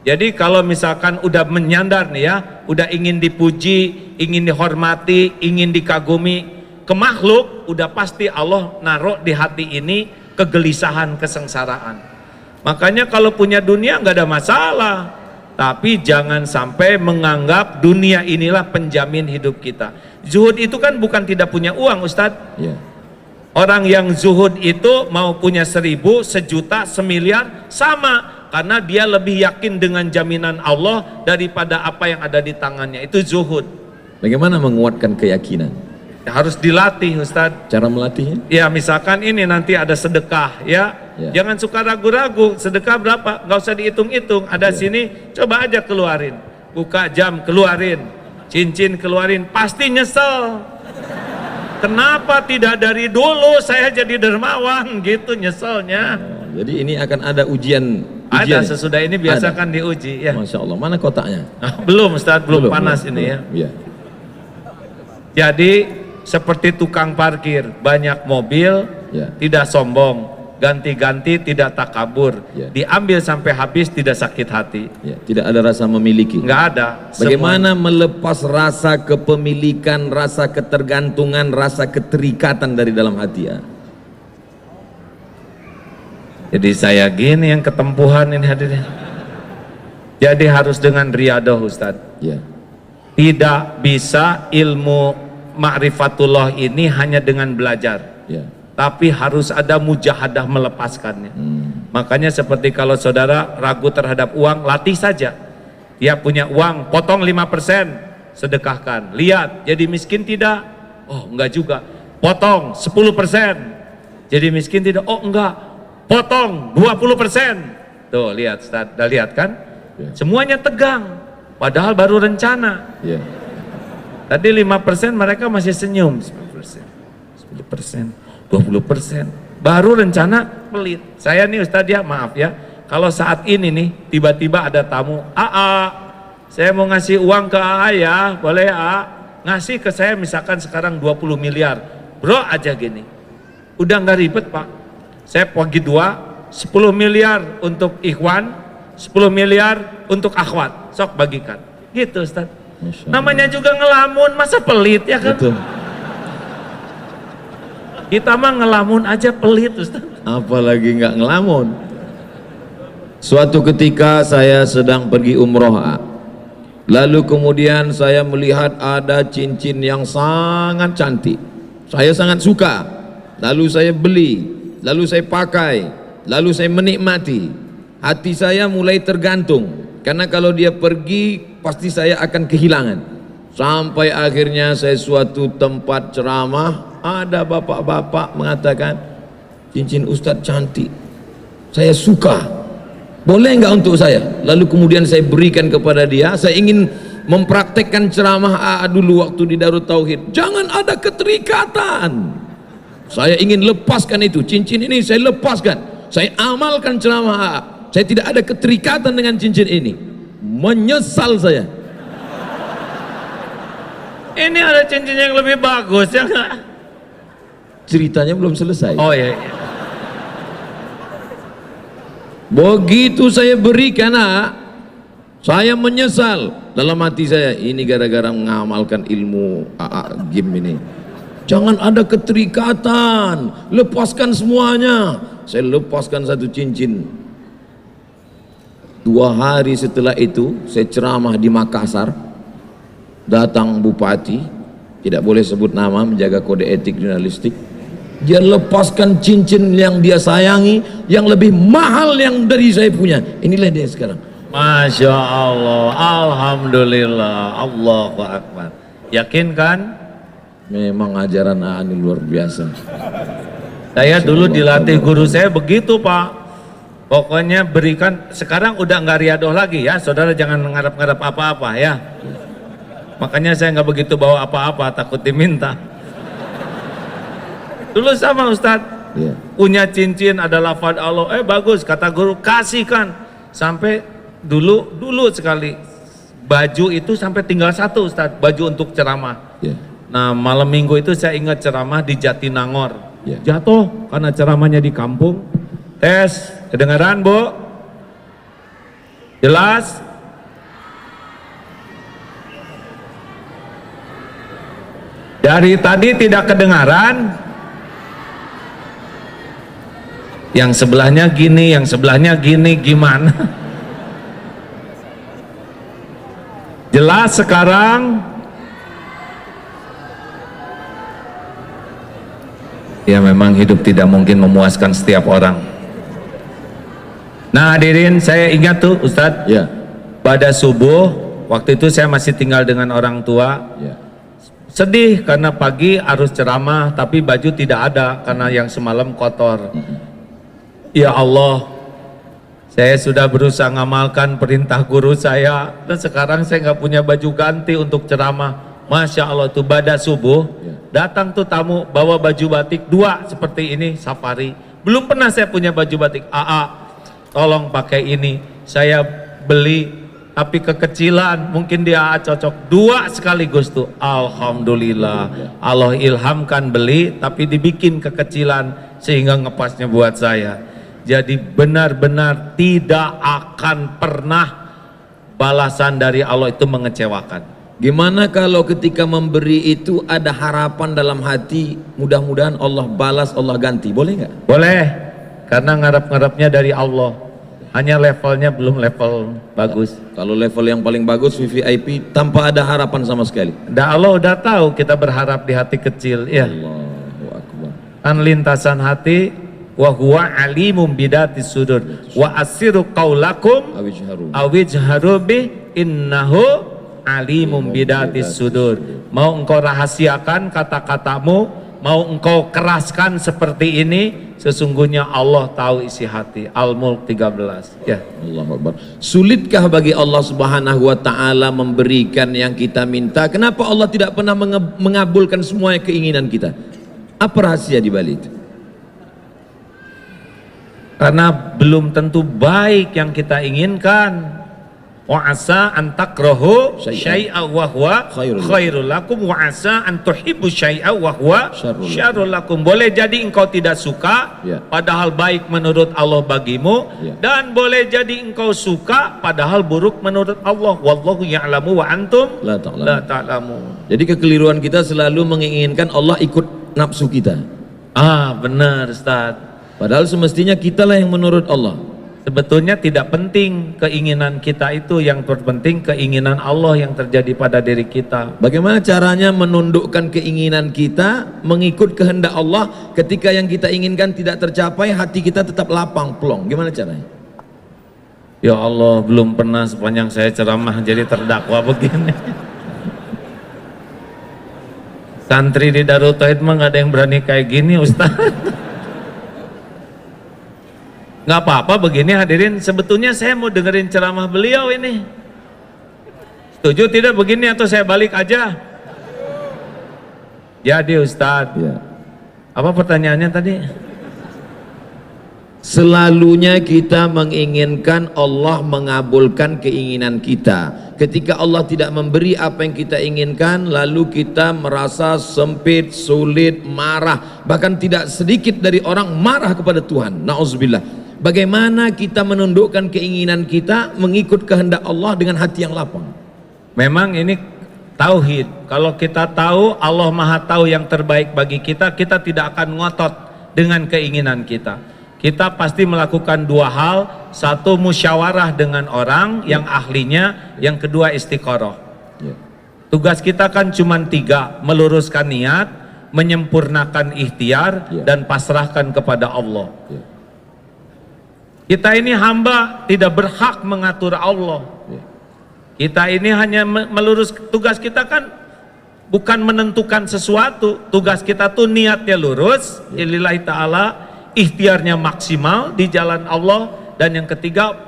Jadi kalau misalkan udah menyandar nih ya, udah ingin dipuji, ingin dihormati, ingin dikagumi ke makhluk, udah pasti Allah naruh di hati ini kegelisahan, kesengsaraan. Makanya kalau punya dunia nggak ada masalah, tapi jangan sampai menganggap dunia inilah penjamin hidup kita. Zuhud itu kan bukan tidak punya uang Ustadz. Ya. Orang yang zuhud itu mau punya 1000, 1.000.000, 1.000.000 sama, karena dia lebih yakin dengan jaminan Allah daripada apa yang ada di tangannya. Itu zuhud. Bagaimana menguatkan keyakinan? Harus dilatih Ustadz. Cara melatihnya? Ya misalkan ini nanti ada sedekah ya, jangan suka ragu-ragu, sedekah berapa, nggak usah dihitung-hitung, ada sini, coba aja keluarin, buka jam keluarin, cincin keluarin, pasti nyesel. Kenapa tidak dari dulu saya jadi dermawan gitu, nyeselnya. Jadi ini akan ada ujian. Ada sesudah ini biasakan diuji ya. Masya Allah, mana kotaknya? Belum Ustadz, belum panas ini ya. Ya. Jadi seperti tukang parkir, banyak mobil Ya. tidak sombong, ganti-ganti tidak takabur, Ya. diambil sampai habis tidak sakit hati. Ya, tidak ada rasa memiliki. Nggak ada. Bagaimana melepas rasa kepemilikan, rasa ketergantungan, rasa keterikatan dari dalam hati ya? Jadi saya gini yang ketempuhan ini hadirin. Jadi harus dengan riadah Ustadz. Ya. Tidak bisa ilmu ma'rifatullah ini hanya dengan belajar. Ya. Tapi harus ada mujahadah melepaskannya. Makanya seperti kalau saudara ragu terhadap uang, latih saja. Dia punya uang, potong 5%, sedekahkan. Lihat, jadi miskin tidak? Oh enggak juga. Potong 10%, jadi miskin tidak? Oh enggak. Potong 20%. Tuh lihat, Ustaz, udah lihat kan? Ya. Semuanya tegang, padahal baru rencana. Ya. Tadi 5% mereka masih senyum. 10%, 20%, baru rencana pelit. Saya nih Ustadz ya, maaf ya, kalau saat ini nih tiba-tiba ada tamu, saya mau ngasih uang ke AA ya, boleh ngasih ke saya misalkan sekarang 20 miliar, bro aja gini, udah nggak ribet Pak, saya bagi 10 miliar untuk ikhwan, 10 miliar untuk akhwat, sok bagikan, gitu Ustadz. Namanya juga ngelamun, masa pelit ya kan? Betul. Kita mah ngelamun aja pelit Ustaz. Apalagi nggak ngelamun. Suatu ketika saya sedang pergi umroh, lalu kemudian saya melihat ada cincin yang sangat cantik. Saya sangat suka. Lalu saya beli, lalu saya pakai, lalu saya menikmati. Hati saya mulai tergantung, karena kalau dia pergi pasti saya akan kehilangan. Sampai akhirnya saya suatu tempat ceramah, ada bapak-bapak mengatakan, cincin Ustadz cantik, saya suka, boleh nggak untuk saya? Lalu kemudian saya berikan kepada dia. Saya ingin mempraktekkan ceramah dulu waktu di Darut Tauhid, jangan ada keterikatan. Saya ingin lepaskan itu, cincin ini saya lepaskan, saya amalkan ceramah saya tidak ada keterikatan dengan cincin ini. Menyesal saya. Ini ada cincin yang lebih bagus ya nggak? Ceritanya belum selesai. Oh iya, iya. Begitu saya berikan, saya menyesal dalam hati saya. Ini gara-gara mengamalkan ilmu game ini. Jangan ada keterikatan, lepaskan semuanya. Saya lepaskan satu cincin. 2 hari setelah itu saya ceramah di Makassar. Datang bupati, tidak boleh sebut nama, menjaga kode etik jurnalistik. Dia lepaskan cincin yang dia sayangi, yang lebih mahal yang dari saya punya. Inilah dia sekarang. Masya Allah, Alhamdulillah, Allahu Akbar. Yakin kan? Memang ajaran ini luar biasa. Saya dulu dilatih guru saya begitu Pak. Pokoknya berikan, sekarang udah nggak riadoh lagi ya, saudara jangan ngarap-ngarap apa-apa ya. Makanya saya nggak begitu bawa apa-apa, takut diminta. Dulu sama Ustadz, punya cincin ada lafaz Allah, bagus kata guru, kasihkan. Sampai dulu sekali baju itu sampai tinggal 1 Ustadz, baju untuk ceramah. Nah malam minggu itu saya ingat ceramah di Jatinangor, jatuh karena ceramahnya di kampung. Tes, kedengaran Bu? Jelas? Dari tadi tidak kedengaran. Yang sebelahnya gini, yang sebelahnya gini, gimana? Jelas sekarang? Ya memang hidup tidak mungkin memuaskan setiap orang. Nah hadirin, saya ingat tuh Ustadz, pada subuh, waktu itu saya masih tinggal dengan orang tua. Sedih karena pagi harus ceramah tapi baju tidak ada karena yang semalam kotor. Ya Allah, saya sudah berusaha ngamalkan perintah guru saya dan sekarang saya nggak punya baju ganti untuk ceramah. Masya Allah tuh pada subuh datang tuh tamu bawa baju batik 2 seperti ini safari. Belum pernah saya punya baju batik. Tolong pakai ini. Saya beli tapi kekecilan mungkin dia cocok 2 sekaligus tuh. Alhamdulillah, Allah ilhamkan beli tapi dibikin kekecilan sehingga ngepasnya buat saya. Jadi benar-benar tidak akan pernah balasan dari Allah itu mengecewakan. Gimana kalau ketika memberi itu ada harapan dalam hati, mudah-mudahan Allah balas, Allah ganti, boleh nggak? Boleh, karena ngarap-ngarapnya dari Allah. Hanya levelnya belum level bagus. Kalau level yang paling bagus VVIP tanpa ada harapan sama sekali. Allah udah tahu kita berharap di hati kecil, ya. Allahu Akbar. Kan lintasan hati, wa huwa alimum bidatis sudur, wa asiru qaulakum awijharu bi innahu alimum bidatis sudur. Mau engkau rahasiakan kata-katamu, mau engkau keraskan seperti ini, sesungguhnya Allah tahu isi hati. Al-Mulk 13. Ya. Allahu Akbar. Sulitkah bagi Allah Subhanahu wa taala memberikan yang kita minta? Kenapa Allah tidak pernah mengabulkan semua keinginan kita? Apa rahasia di balik itu? Karena belum tentu baik yang kita inginkan. Wa asa an takrahu syai'a wa huwa khairul lakum wa asa an tuhibbu syai'a wa huwa syarrul lakum. Boleh jadi engkau tidak suka, padahal baik menurut Allah bagimu, dan boleh jadi engkau suka padahal buruk menurut Allah. Wallahu ya'lamu wa antum la ta'lamun. Jadi kekeliruan kita selalu menginginkan Allah ikut nafsu kita. Benar Ustaz. Padahal semestinya kitalah yang menurut Allah. Sebetulnya tidak penting keinginan kita itu, yang terpenting keinginan Allah yang terjadi pada diri kita. Bagaimana caranya menundukkan keinginan kita mengikut kehendak Allah ketika yang kita inginkan tidak tercapai, hati kita tetap lapang plong? Gimana caranya? Ya Allah, belum pernah sepanjang saya ceramah jadi terdakwa begini. Santri di Darul Tauhid mah nggak ada yang berani kayak gini Ustaz. Nggak apa-apa begini hadirin, sebetulnya saya mau dengerin ceramah beliau ini. Setuju tidak begini atau saya balik aja? Jadi Ustadz, apa pertanyaannya tadi? Selalunya kita menginginkan Allah mengabulkan keinginan kita. Ketika Allah tidak memberi apa yang kita inginkan, lalu kita merasa sempit, sulit, marah. Bahkan tidak sedikit dari orang marah kepada Tuhan. Na'udzubillah. Bagaimana kita menundukkan keinginan kita mengikut kehendak Allah dengan hati yang lapang? Memang ini tauhid. Kalau kita tahu Allah Maha tahu yang terbaik bagi kita, kita tidak akan ngotot dengan keinginan kita. Kita pasti melakukan 2 hal. Satu, musyawarah dengan orang yang ahlinya. Yang kedua, istiqoroh. Tugas kita kan cuma 3, meluruskan niat, menyempurnakan ikhtiar, dan pasrahkan kepada Allah. Kita ini hamba, tidak berhak mengatur Allah. Kita ini hanya melurus, tugas kita kan bukan menentukan sesuatu. Tugas kita tuh niatnya lurus, lillahi ta'ala, ikhtiarnya maksimal di jalan Allah. Dan yang ketiga,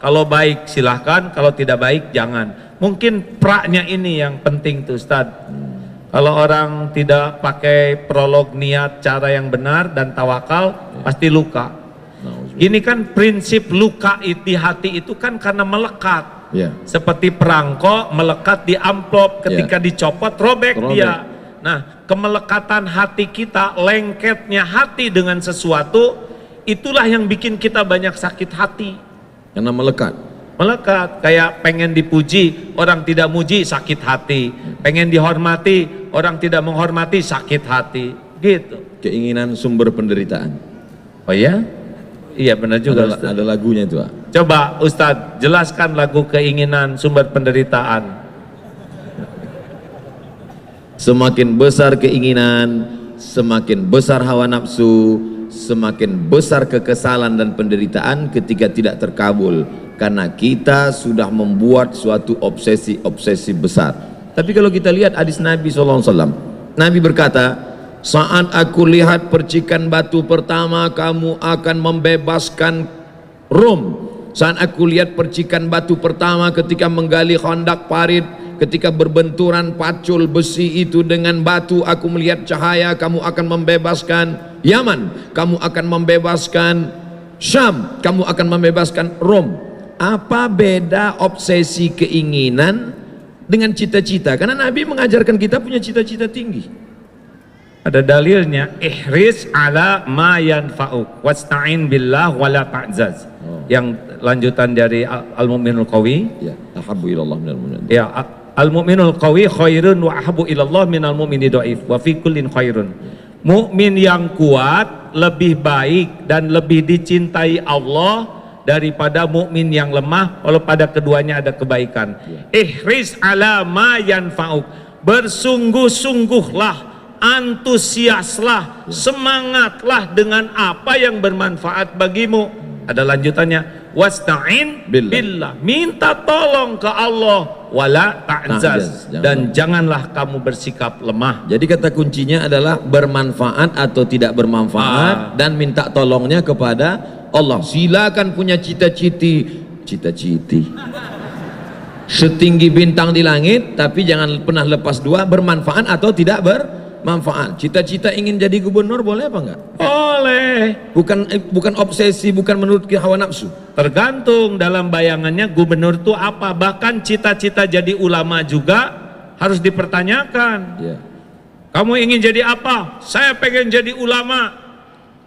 kalau baik silahkan, kalau tidak baik jangan. Mungkin praknya ini yang penting tuh Ustaz. Kalau orang tidak pakai prolog niat cara yang benar dan tawakal, pasti luka. Ini kan prinsip luka di hati itu kan karena melekat. Seperti perangko melekat di amplop, ketika dicopot robek dia. Nah, kemelekatan hati kita, lengketnya hati dengan sesuatu, itulah yang bikin kita banyak sakit hati. Karena melekat. Melekat, kayak pengen dipuji, orang tidak muji, sakit hati. Pengen dihormati, orang tidak menghormati, sakit hati. Gitu. Keinginan sumber penderitaan. Oh ya? Iya benar juga. Ada lagunya itu. Coba Ustadz jelaskan lagu keinginan sumber penderitaan. Semakin besar keinginan, semakin besar hawa nafsu, semakin besar kekesalan dan penderitaan ketika tidak terkabul, karena kita sudah membuat suatu obsesi besar. Tapi kalau kita lihat hadis Nabi SAW, Nabi berkata, saat aku lihat percikan batu pertama, kamu akan membebaskan Rom. Saat aku lihat percikan batu pertama ketika menggali khandak parit, ketika berbenturan pacul besi itu dengan batu, aku melihat cahaya, kamu akan membebaskan Yaman, kamu akan membebaskan Syam, kamu akan membebaskan Rom. apa beda obsesi keinginan dengan cita-cita? Karena Nabi mengajarkan kita punya cita-cita tinggi. Ada dalilnya, ihris ala ma yanfa'uk wasta'in billah wala ta'zaz. Yang lanjutan dari al-mu'minul qawi, Ya, ahabbu ilallah minal mu'min. ya, al-mu'minul qawi khairun wa ahabbu ilallah minal mu'mini dhaif wa fi kullin khairun. Mukmin yang kuat lebih baik dan lebih dicintai Allah daripada mukmin yang lemah, walau pada keduanya ada kebaikan. Ihris ala ma yanfa'uk, bersungguh-sungguhlah, antusiaslah, semangatlah dengan apa yang bermanfaat bagimu. Ada lanjutannya, wasta'in billah, minta tolong ke Allah, wala ta'zaz, dan janganlah kamu bersikap lemah. Jadi kata kuncinya adalah bermanfaat atau tidak bermanfaat dan minta tolongnya kepada Allah. Silakan punya cita-citi setinggi bintang di langit, tapi jangan pernah lepas dua, bermanfaat atau tidak bermanfaat. Cita-cita ingin jadi gubernur boleh apa enggak? Boleh. Bukan obsesi, bukan menurut hawa nafsu. Tergantung dalam bayangannya gubernur itu apa. Bahkan cita-cita jadi ulama juga harus dipertanyakan. Ya. Kamu ingin jadi apa? Saya pengen jadi ulama.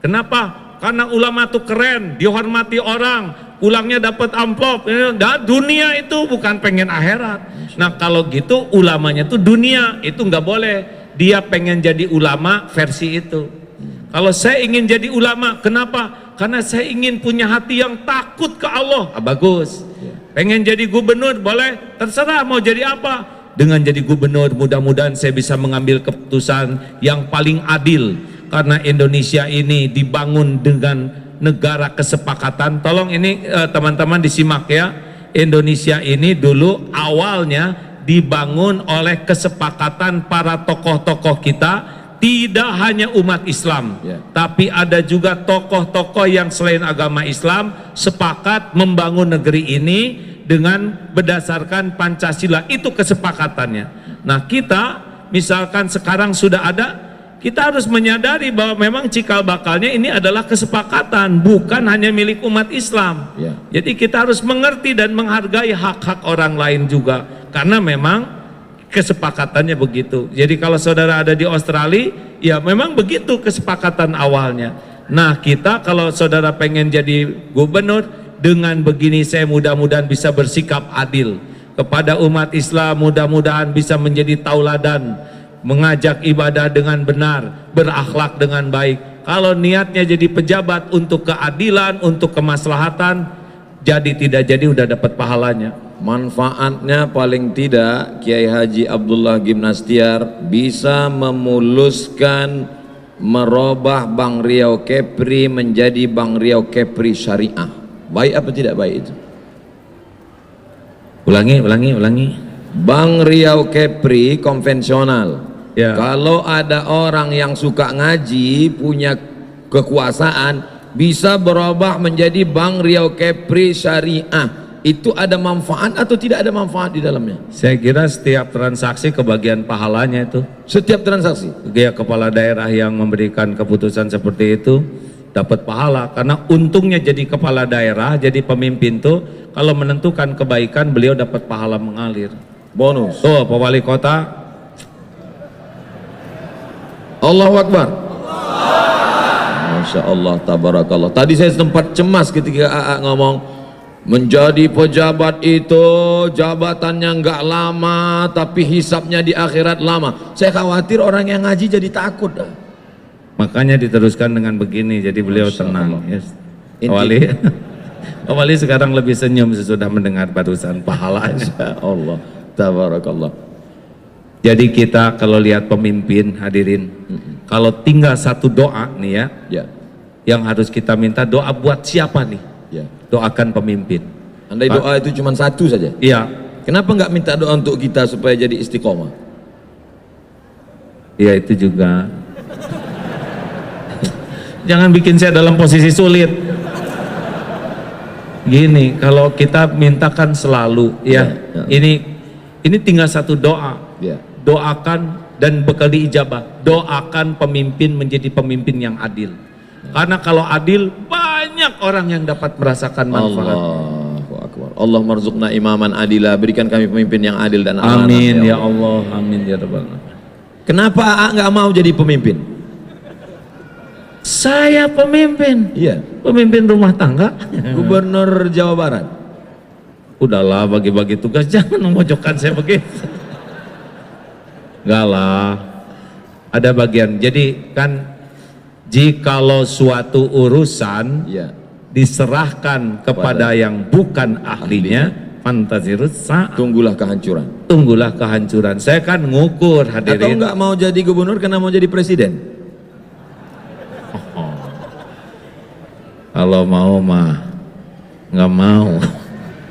Kenapa? Karena ulama itu keren, dihormati orang, pulangnya dapat amplop. Dan dunia itu bukan pengen akhirat. Nah kalau gitu ulamanya tuh dunia, itu nggak boleh. Dia pengen jadi ulama versi itu. Kalau saya ingin jadi ulama, kenapa? Karena saya ingin punya hati yang takut ke Allah. Bagus. Pengen jadi gubernur, boleh. Terserah mau jadi apa. Dengan jadi gubernur, mudah-mudahan saya bisa mengambil keputusan yang paling adil. Karena Indonesia ini dibangun dengan negara kesepakatan. Tolong ini teman-teman disimak ya. Indonesia ini dulu awalnya dibangun oleh kesepakatan para tokoh-tokoh kita, tidak hanya umat Islam, tapi ada juga tokoh-tokoh yang selain agama Islam sepakat membangun negeri ini dengan berdasarkan Pancasila. Itu kesepakatannya. Nah kita misalkan sekarang sudah ada, kita harus menyadari bahwa memang cikal bakalnya ini adalah kesepakatan, bukan hanya milik umat Islam. Jadi kita harus mengerti dan menghargai hak-hak orang lain juga, karena memang kesepakatannya begitu. Jadi kalau saudara ada di Australia, ya memang begitu kesepakatan awalnya. Nah kita kalau saudara pengen jadi gubernur, dengan begini saya mudah-mudahan bisa bersikap adil kepada umat Islam, mudah-mudahan bisa menjadi tauladan, mengajak ibadah dengan benar, berakhlak dengan baik. Kalau niatnya jadi pejabat untuk keadilan, untuk kemaslahatan, jadi tidak jadi udah dapat pahalanya. Manfaatnya paling tidak Kiai Haji Abdullah Gimnastiar bisa memuluskan, merubah Bank Riau Kepri menjadi Bank Riau Kepri Syariah. Baik apa tidak baik itu? Ulangi. Bank Riau Kepri konvensional. Ya. Kalau ada orang yang suka ngaji, punya kekuasaan, bisa berubah menjadi Bank Riau Kepri Syariah. Itu ada manfaat atau tidak ada manfaat di dalamnya? Saya kira setiap transaksi kebagian pahalanya itu. Setiap transaksi? Ya, kepala daerah yang memberikan keputusan seperti itu dapat pahala, karena untungnya jadi kepala daerah, jadi pemimpin tuh kalau menentukan kebaikan beliau dapat pahala mengalir. Bonus. Tuh Pak Wali Kota. Allahu Akbar. Masya Allah, tabarakallah. Tadi saya sempat cemas ketika AA ngomong menjadi pejabat itu jabatannya nggak lama, tapi hisapnya di akhirat lama. Saya khawatir orang yang ngaji jadi takut. Makanya diteruskan dengan begini, jadi beliau tenang. Yes. Pak Wali sekarang lebih senyum sesudah mendengar barusan pahalanya. Allah, tabarakallah. Jadi kita kalau lihat pemimpin hadirin, kalau tinggal satu doa nih ya, yang harus kita minta doa buat siapa nih? Doakan pemimpin. Andai doa itu cuma satu saja. Iya. Kenapa nggak minta doa untuk kita supaya jadi istiqomah? Iya itu juga. Jangan bikin saya dalam posisi sulit. Gini, kalau kita mintakan selalu ya, ini tinggal satu doa. Doakan dan bakal diijabah. Doakan pemimpin menjadi pemimpin yang adil. Karena kalau adil banyak orang yang dapat merasakan manfaat. Allahu Akbar. Allah marzuqna imaman adila, berikan kami pemimpin yang adil dan amanah. Amin ya Allah, amin ya rabbal alamin. Kenapa AA nggak mau jadi pemimpin? Saya pemimpin. Iya. Pemimpin rumah tangga. Gubernur Jawa Barat. Udahlah, bagi-bagi tugas, jangan memojokkan saya begitu. Enggak lah, ada bagian. Jadi kan, jikalau suatu urusan Iya. diserahkan kepada yang bukan ahlinya, fantazirus sa'ah, Tunggulah kehancuran. tunggulah kehancuran. Saya kan ngukur, Atau hadirin. nggak mau jadi gubernur karena mau jadi presiden? Kalau mau mah nggak mau.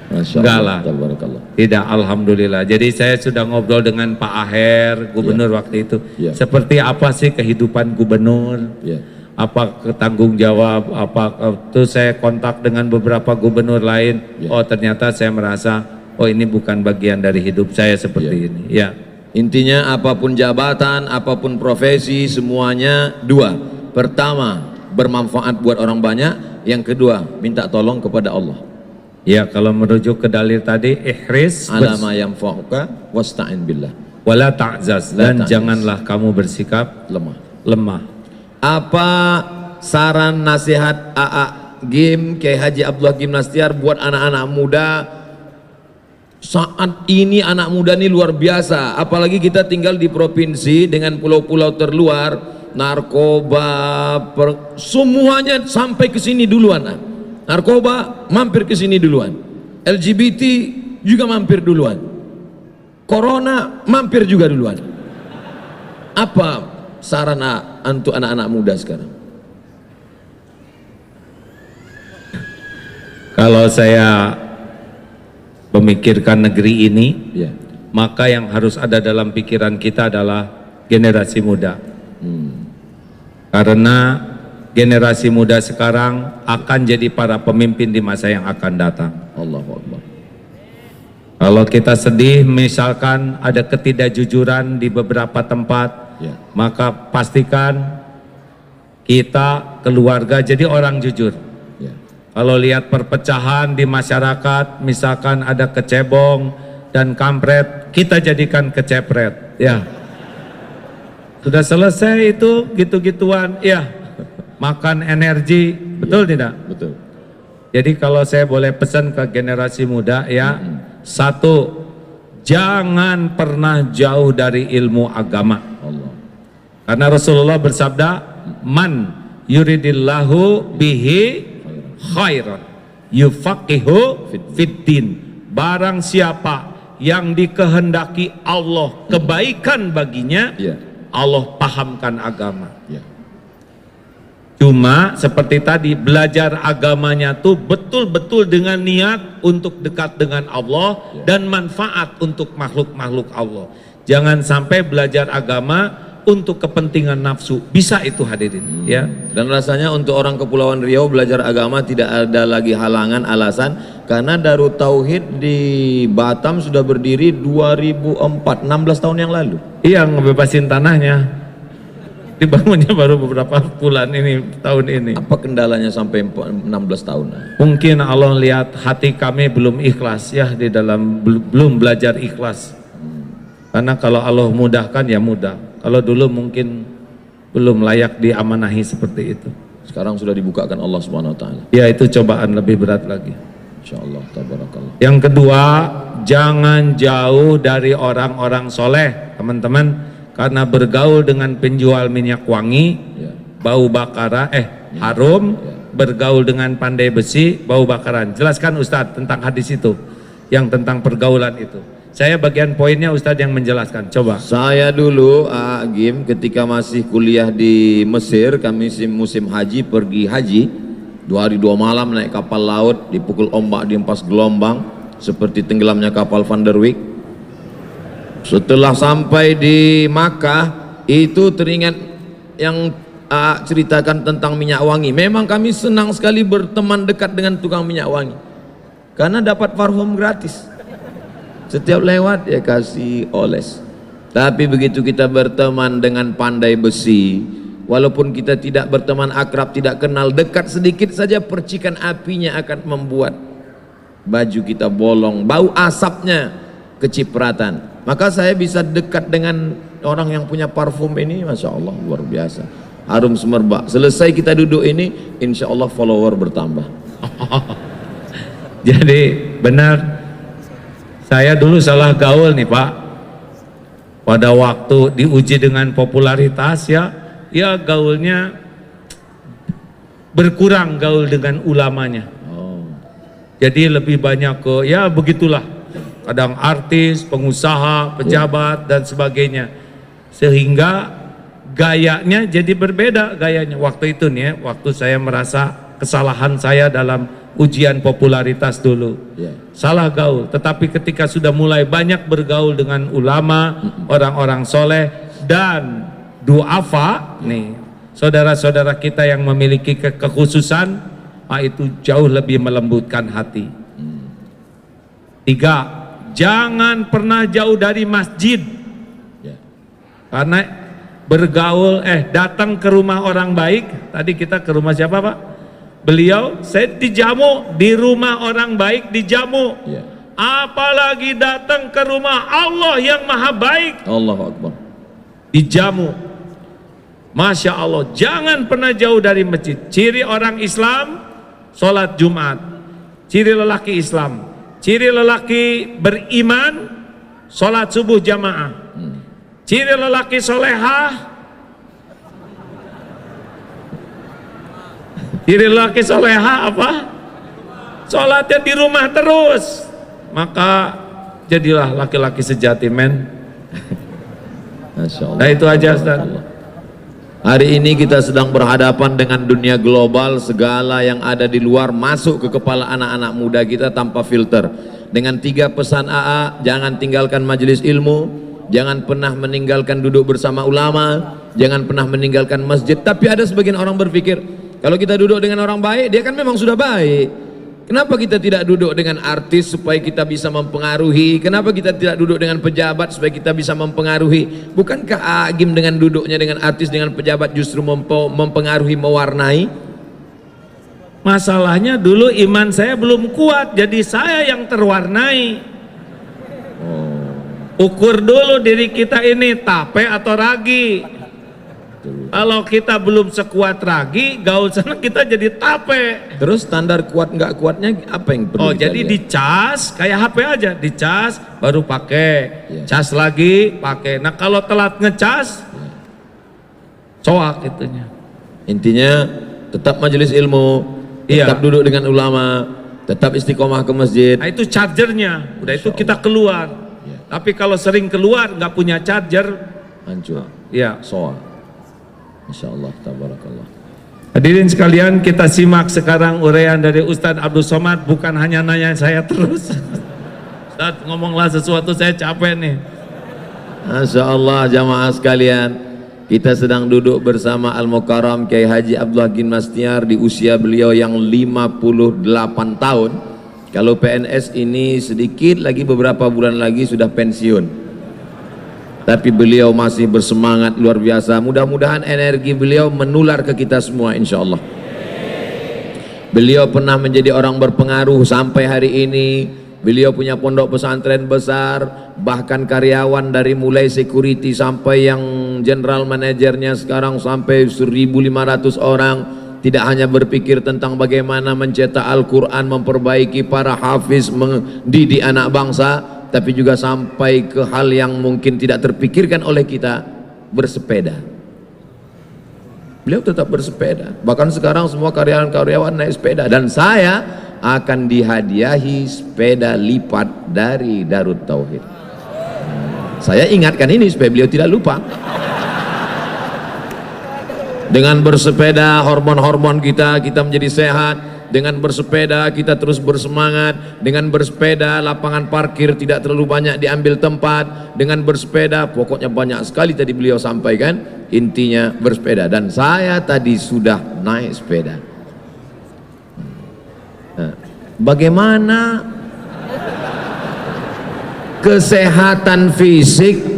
Masya Enggak Allah, lah. tabarakallah. Tidak, alhamdulillah. Jadi saya sudah ngobrol dengan Pak Aher, gubernur waktu itu. Ya. Seperti apa sih kehidupan gubernur? Ya. Apa tanggung jawab? Apa itu saya kontak dengan beberapa gubernur lain. Ya. Oh, ternyata saya merasa, oh ini bukan bagian dari hidup saya seperti ini. Ya. Intinya apapun jabatan, apapun profesi, semuanya dua. Pertama, bermanfaat buat orang banyak. Yang kedua, minta tolong kepada Allah. Ya, kalau merujuk ke dalil tadi, ihris Alama yang fauqa wasta'in billah. wala ta'zaz, La dan ta'zaz. janganlah kamu bersikap Lemah. lemah. Apa saran nasihat AA Gim, Kiai Haji Abdullah Gim Nastiar buat anak-anak muda saat ini? Anak muda ini luar biasa, apalagi kita tinggal di provinsi dengan pulau-pulau terluar, narkoba, semuanya sampai ke sini duluan. Narkoba mampir ke sini duluan, LGBT juga mampir duluan, Corona mampir juga duluan. Apa sarana untuk anak-anak muda sekarang? Kalau saya memikirkan negeri ini, Ya. maka yang harus ada dalam pikiran kita adalah generasi muda. Karena generasi muda sekarang akan jadi para pemimpin di masa yang akan datang. Allahu Akbar. Kalau kita sedih, misalkan ada ketidakjujuran di beberapa tempat, Ya. maka pastikan kita keluarga jadi orang jujur. Ya. Kalau lihat perpecahan di masyarakat, misalkan ada kecebong dan kampret, kita jadikan kecepret. Ya, sudah selesai itu gitu-gituan. Ya, makan energi, betul tidak? Betul. Jadi kalau saya boleh pesan ke generasi muda, ya, satu, jangan pernah jauh dari ilmu agama. Allah. Karena Rasulullah bersabda, man yuridillahu bihi khairan yufaqihu fiddin. Barang siapa yang dikehendaki Allah kebaikan baginya, Ya. Allah pahamkan agama. Ya. Cuma seperti tadi, belajar agamanya tuh betul-betul dengan niat untuk dekat dengan Allah dan manfaat untuk makhluk-makhluk Allah. Jangan sampai belajar agama untuk kepentingan nafsu. Bisa itu hadirin, ya. Dan rasanya untuk orang Kepulauan Riau belajar agama tidak ada lagi halangan, alasan, karena Darut Tauhid di Batam sudah berdiri 2004, 16 tahun yang lalu. Iya, ngebebasin tanahnya. Dibangunnya baru beberapa bulan ini, tahun ini. Apa kendalanya sampai 16 tahun? Mungkin Allah lihat hati kami belum ikhlas, ya, di dalam belum belajar ikhlas. Karena kalau Allah mudahkan ya mudah. Kalau dulu mungkin belum layak diamanahi seperti itu. Sekarang sudah dibukakan Allah Subhanahu wa taala. Ya, itu cobaan lebih berat lagi. Insyaallah, tabarakallah. Yang kedua, jangan jauh dari orang-orang soleh, teman-teman. Karena bergaul dengan penjual minyak wangi, Ya. bau bakara, harum, bergaul dengan pandai besi, bau bakaran. Jelaskan Ustadz tentang hadis itu, yang tentang pergaulan itu. Saya bagian poinnya Ustadz yang menjelaskan, coba. Saya dulu Gim, ketika masih kuliah di Mesir, kami musim haji, pergi haji 2 hari 2 malam naik kapal laut, dipukul ombak, dihempas gelombang seperti tenggelamnya kapal Van der Wijk. Setelah sampai di Makkah, itu teringat yang ceritakan tentang minyak wangi. Memang kami senang sekali berteman dekat dengan tukang minyak wangi, karena dapat parfum gratis. Setiap lewat ya kasih oles. Tapi begitu kita berteman dengan pandai besi, walaupun kita tidak berteman akrab, tidak kenal, dekat sedikit saja percikan apinya akan membuat baju kita bolong, bau asapnya kecipratan. Maka saya bisa dekat dengan orang yang punya parfum ini, Masya Allah, luar biasa, harum semerbak. Selesai kita duduk ini, insya Allah follower bertambah. Jadi benar, saya dulu salah gaul nih Pak. Pada waktu diuji dengan popularitas ya gaulnya berkurang, gaul dengan ulamanya. Jadi lebih banyak ke ya begitulah, kadang artis, pengusaha, pejabat dan sebagainya, sehingga gayanya jadi berbeda gayanya. Waktu itu nih ya, waktu saya merasa kesalahan saya dalam ujian popularitas dulu, salah gaul. Tetapi ketika sudah mulai banyak bergaul dengan ulama, orang-orang soleh dan duafa nih, saudara-saudara kita yang memiliki kekhususan, itu jauh lebih melembutkan hati. 3, jangan pernah jauh dari masjid, karena bergaul datang ke rumah orang baik. Tadi kita ke rumah siapa Pak? Beliau, saya dijamu di rumah orang baik, dijamu. Apalagi datang ke rumah Allah yang maha baik, Allahu Akbar, dijamu. Masya Allah, jangan pernah jauh dari masjid. Ciri orang Islam, sholat Jumat. Ciri lelaki Islam, ciri lelaki beriman, sholat subuh jamaah. Ciri lelaki solehah, ciri lelaki soleha apa? Sholatnya di rumah terus. Maka jadilah laki-laki sejati, men. Masya Allah. Nah itu aja Ustaz. Hari ini kita sedang berhadapan dengan dunia global, segala yang ada di luar masuk ke kepala anak-anak muda kita tanpa filter. Dengan 3 pesan AA, jangan tinggalkan majelis ilmu, jangan pernah meninggalkan duduk bersama ulama, jangan pernah meninggalkan masjid. Tapi ada sebagian orang berpikir, kalau kita duduk dengan orang baik, dia kan memang sudah baik. Kenapa kita tidak duduk dengan artis supaya kita bisa mempengaruhi? Kenapa kita tidak duduk dengan pejabat supaya kita bisa mempengaruhi? Bukankah agim dengan duduknya dengan artis, dengan pejabat justru mempengaruhi, mewarnai? Masalahnya dulu iman saya belum kuat, jadi saya yang terwarnai. Ukur dulu diri kita ini tape atau ragi. Kalau kita belum sekuat ragi, gaul sana kita jadi tape. Terus standar kuat nggak kuatnya apa yang perlu kita jadi lihat? dicas kayak HP aja, dicas baru pakai, cas lagi pakai. Nah kalau telat ngecas, coak itunya. Intinya tetap majelis ilmu, tetap duduk dengan ulama, tetap istiqomah ke masjid. Nah itu chargernya, udah itu kita keluar. Tapi kalau sering keluar nggak punya charger, hancur. Soal. Masya Allah, tabarakallah. Hadirin sekalian, kita simak sekarang uraian dari Ustadz Abdul Somad. Bukan hanya nanya saya terus. Ustadz ngomonglah sesuatu, saya capek nih. Masya Allah, jamaah sekalian, kita sedang duduk bersama Al-Mukarram Kiai Haji Abdullah Gim Nastiar di usia beliau yang 58 tahun. Kalau PNS ini sedikit lagi, beberapa bulan lagi sudah pensiun. Tapi beliau masih bersemangat luar biasa. Mudah-mudahan energi beliau menular ke kita semua, insya Allah. Beliau pernah menjadi orang berpengaruh sampai hari ini. Beliau punya pondok pesantren besar, bahkan karyawan dari mulai security sampai yang general manajernya sekarang sampai 1.500 orang. Tidak hanya berpikir tentang bagaimana mencetak Al-Quran, memperbaiki para hafiz, mendidik anak bangsa, tapi juga sampai ke hal yang mungkin tidak terpikirkan oleh kita, bersepeda. Beliau tetap bersepeda. Bahkan sekarang semua karyawan-karyawan naik sepeda. Dan saya akan dihadiahi sepeda lipat dari Darut Tauhid. Saya ingatkan ini supaya beliau tidak lupa. Dengan bersepeda hormon-hormon kita menjadi sehat. Dengan bersepeda kita terus bersemangat. Dengan bersepeda lapangan parkir tidak terlalu banyak diambil tempat. Dengan bersepeda pokoknya banyak sekali tadi beliau sampaikan. Intinya bersepeda. Dan saya tadi sudah naik sepeda. Nah, bagaimana kesehatan fisik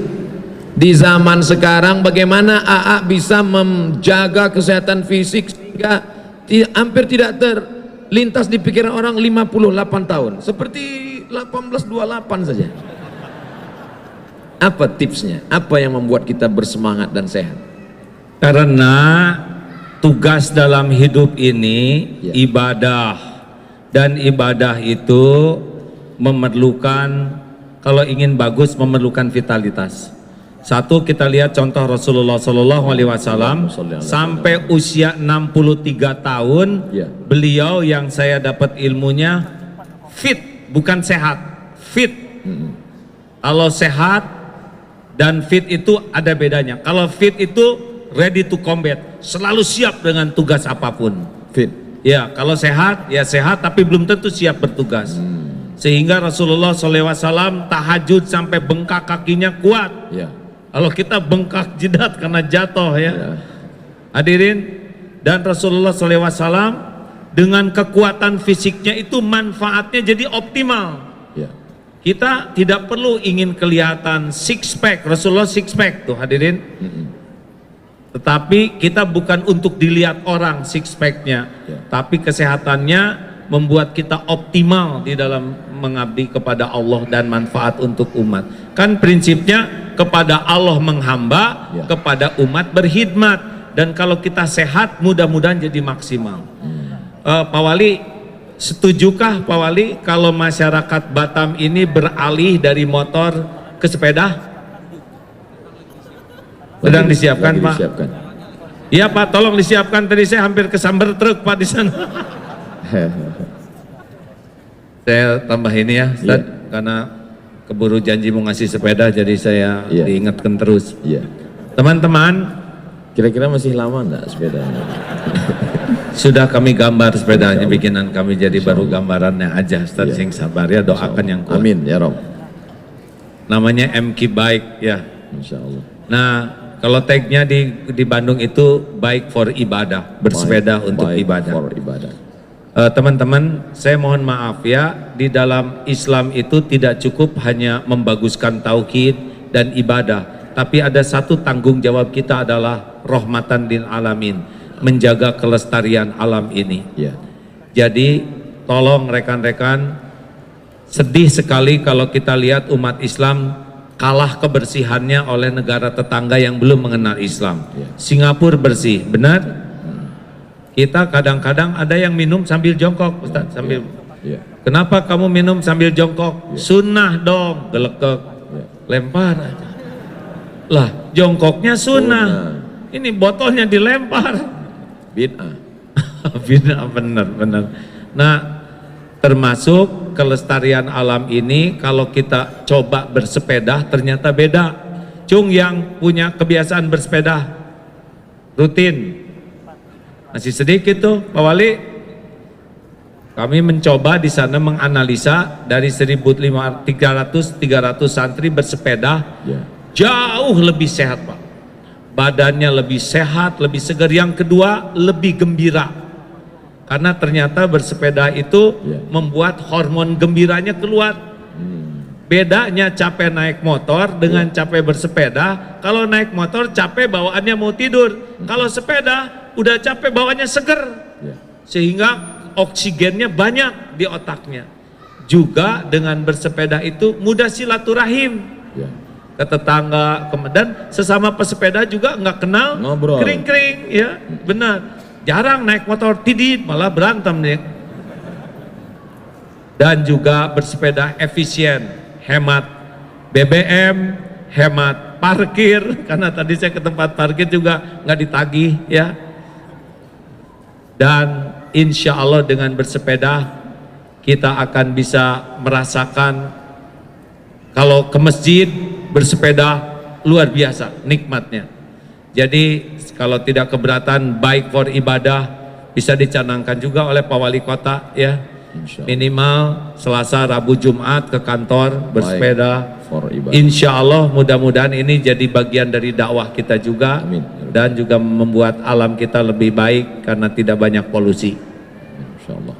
di zaman sekarang, bagaimana AA bisa menjaga kesehatan fisik sehingga hampir tidak lintas di pikiran orang 58 tahun, seperti 1828 saja. Apa tipsnya? Apa yang membuat kita bersemangat dan sehat? Karena tugas dalam hidup ini Ya. ibadah, dan ibadah itu memerlukan, kalau ingin bagus, memerlukan vitalitas. Satu, kita lihat contoh Rasulullah SAW sampai usia 63 tahun, Ya. beliau yang saya dapat ilmunya fit, bukan sehat, fit. Kalau sehat dan fit itu ada bedanya. Kalau fit itu ready to combat, selalu siap dengan tugas apapun. Fit. Ya, kalau sehat, ya sehat tapi belum tentu siap bertugas. Sehingga Rasulullah SAW tahajud sampai bengkak kakinya kuat. Ya. Kalau kita bengkak jidat karena jatuh ya. Ya. Hadirin, dan Rasulullah SAW dengan kekuatan fisiknya itu manfaatnya jadi optimal. Ya. Kita tidak perlu ingin kelihatan six pack, Rasulullah six pack tuh hadirin. Tetapi kita bukan untuk dilihat orang six packnya, Ya. tapi kesehatannya membuat kita optimal di dalam mengabdi kepada Allah dan manfaat untuk umat. Kan prinsipnya kepada Allah menghamba, Ya. kepada umat berkhidmat. Dan kalau kita sehat, mudah-mudahan jadi maksimal. Pak Wali, setujukah Pak Wali kalau masyarakat Batam ini beralih dari motor ke sepeda? Sedang disiapkan, Lagi Pak. disiapkan. Iya Pak, tolong disiapkan, tadi saya hampir kesambar truk Pak di sana. Saya tambah ini ya, Ustaz, karena keburu janji mau ngasih sepeda, jadi saya Iya. diingatkan terus. Iya. Teman-teman, Kira-kira masih lama enggak sepedanya? sudah kami gambar sepedanya, bikinan kami, jadi baru gambarannya aja. Ustaz, sing sabar ya, doakan yang kuat. Amin ya Rob. Namanya MQ Bike ya. Insya Allah. Nah, kalau tagnya di Bandung itu bike for ibadah, bersepeda untuk Baik ibadah. for ibadah. Teman-teman, saya mohon maaf ya, di dalam Islam itu tidak cukup hanya membaguskan tauhid dan ibadah, tapi ada satu tanggung jawab kita adalah rahmatan lil alamin, menjaga kelestarian alam ini. Ya. Jadi tolong rekan-rekan, sedih sekali kalau kita lihat umat Islam kalah kebersihannya oleh negara tetangga yang belum mengenal Islam. Ya. Singapura bersih, benar? Kita kadang-kadang ada yang minum sambil jongkok, Ustaz, sambil. Ya. Kenapa kamu minum sambil jongkok? Sunnah dong, gelekek, Ya. lempar aja. Lah, jongkoknya sunnah. Ini botolnya dilempar. Bid'ah. Bid'ah, benar. Nah, termasuk kelestarian alam ini, kalau kita coba bersepeda ternyata beda. Cung yang punya kebiasaan bersepeda rutin, masih sedikit tuh Pak Wali. Kami mencoba di sana menganalisa dari 1.300 santri bersepeda, Ya. jauh lebih sehat Pak. Badannya lebih sehat, lebih segar. Yang kedua, lebih gembira. Karena ternyata bersepeda itu Ya. membuat hormon gembiranya keluar. Bedanya capek naik motor dengan capek bersepeda. Kalau naik motor capek bawaannya mau tidur. Kalau sepeda udah capek bawaannya seger. Ya. Sehingga oksigennya banyak di otaknya. Juga dengan bersepeda itu mudah silaturahim Ya. ke tetangga, dan sesama pesepeda juga nggak kenal Ngobrol. kering-kering ya, benar. Jarang naik motor tidit, malah berantem nih. Dan juga bersepeda efisien, hemat BBM, hemat parkir, karena tadi saya ke tempat parkir juga nggak ditagih ya. Dan insya Allah dengan bersepeda kita akan bisa merasakan, kalau ke masjid bersepeda luar biasa nikmatnya. Jadi kalau tidak keberatan, baik for ibadah, bisa dicanangkan juga oleh Pak Wali Kota ya. Insya Allah. Minimal Selasa, Rabu, Jumat ke kantor bersepeda. For ibadah. Insya Allah mudah-mudahan ini jadi bagian dari dakwah kita juga. Amin. Dan juga membuat alam kita lebih baik karena tidak banyak polusi. Insya Allah.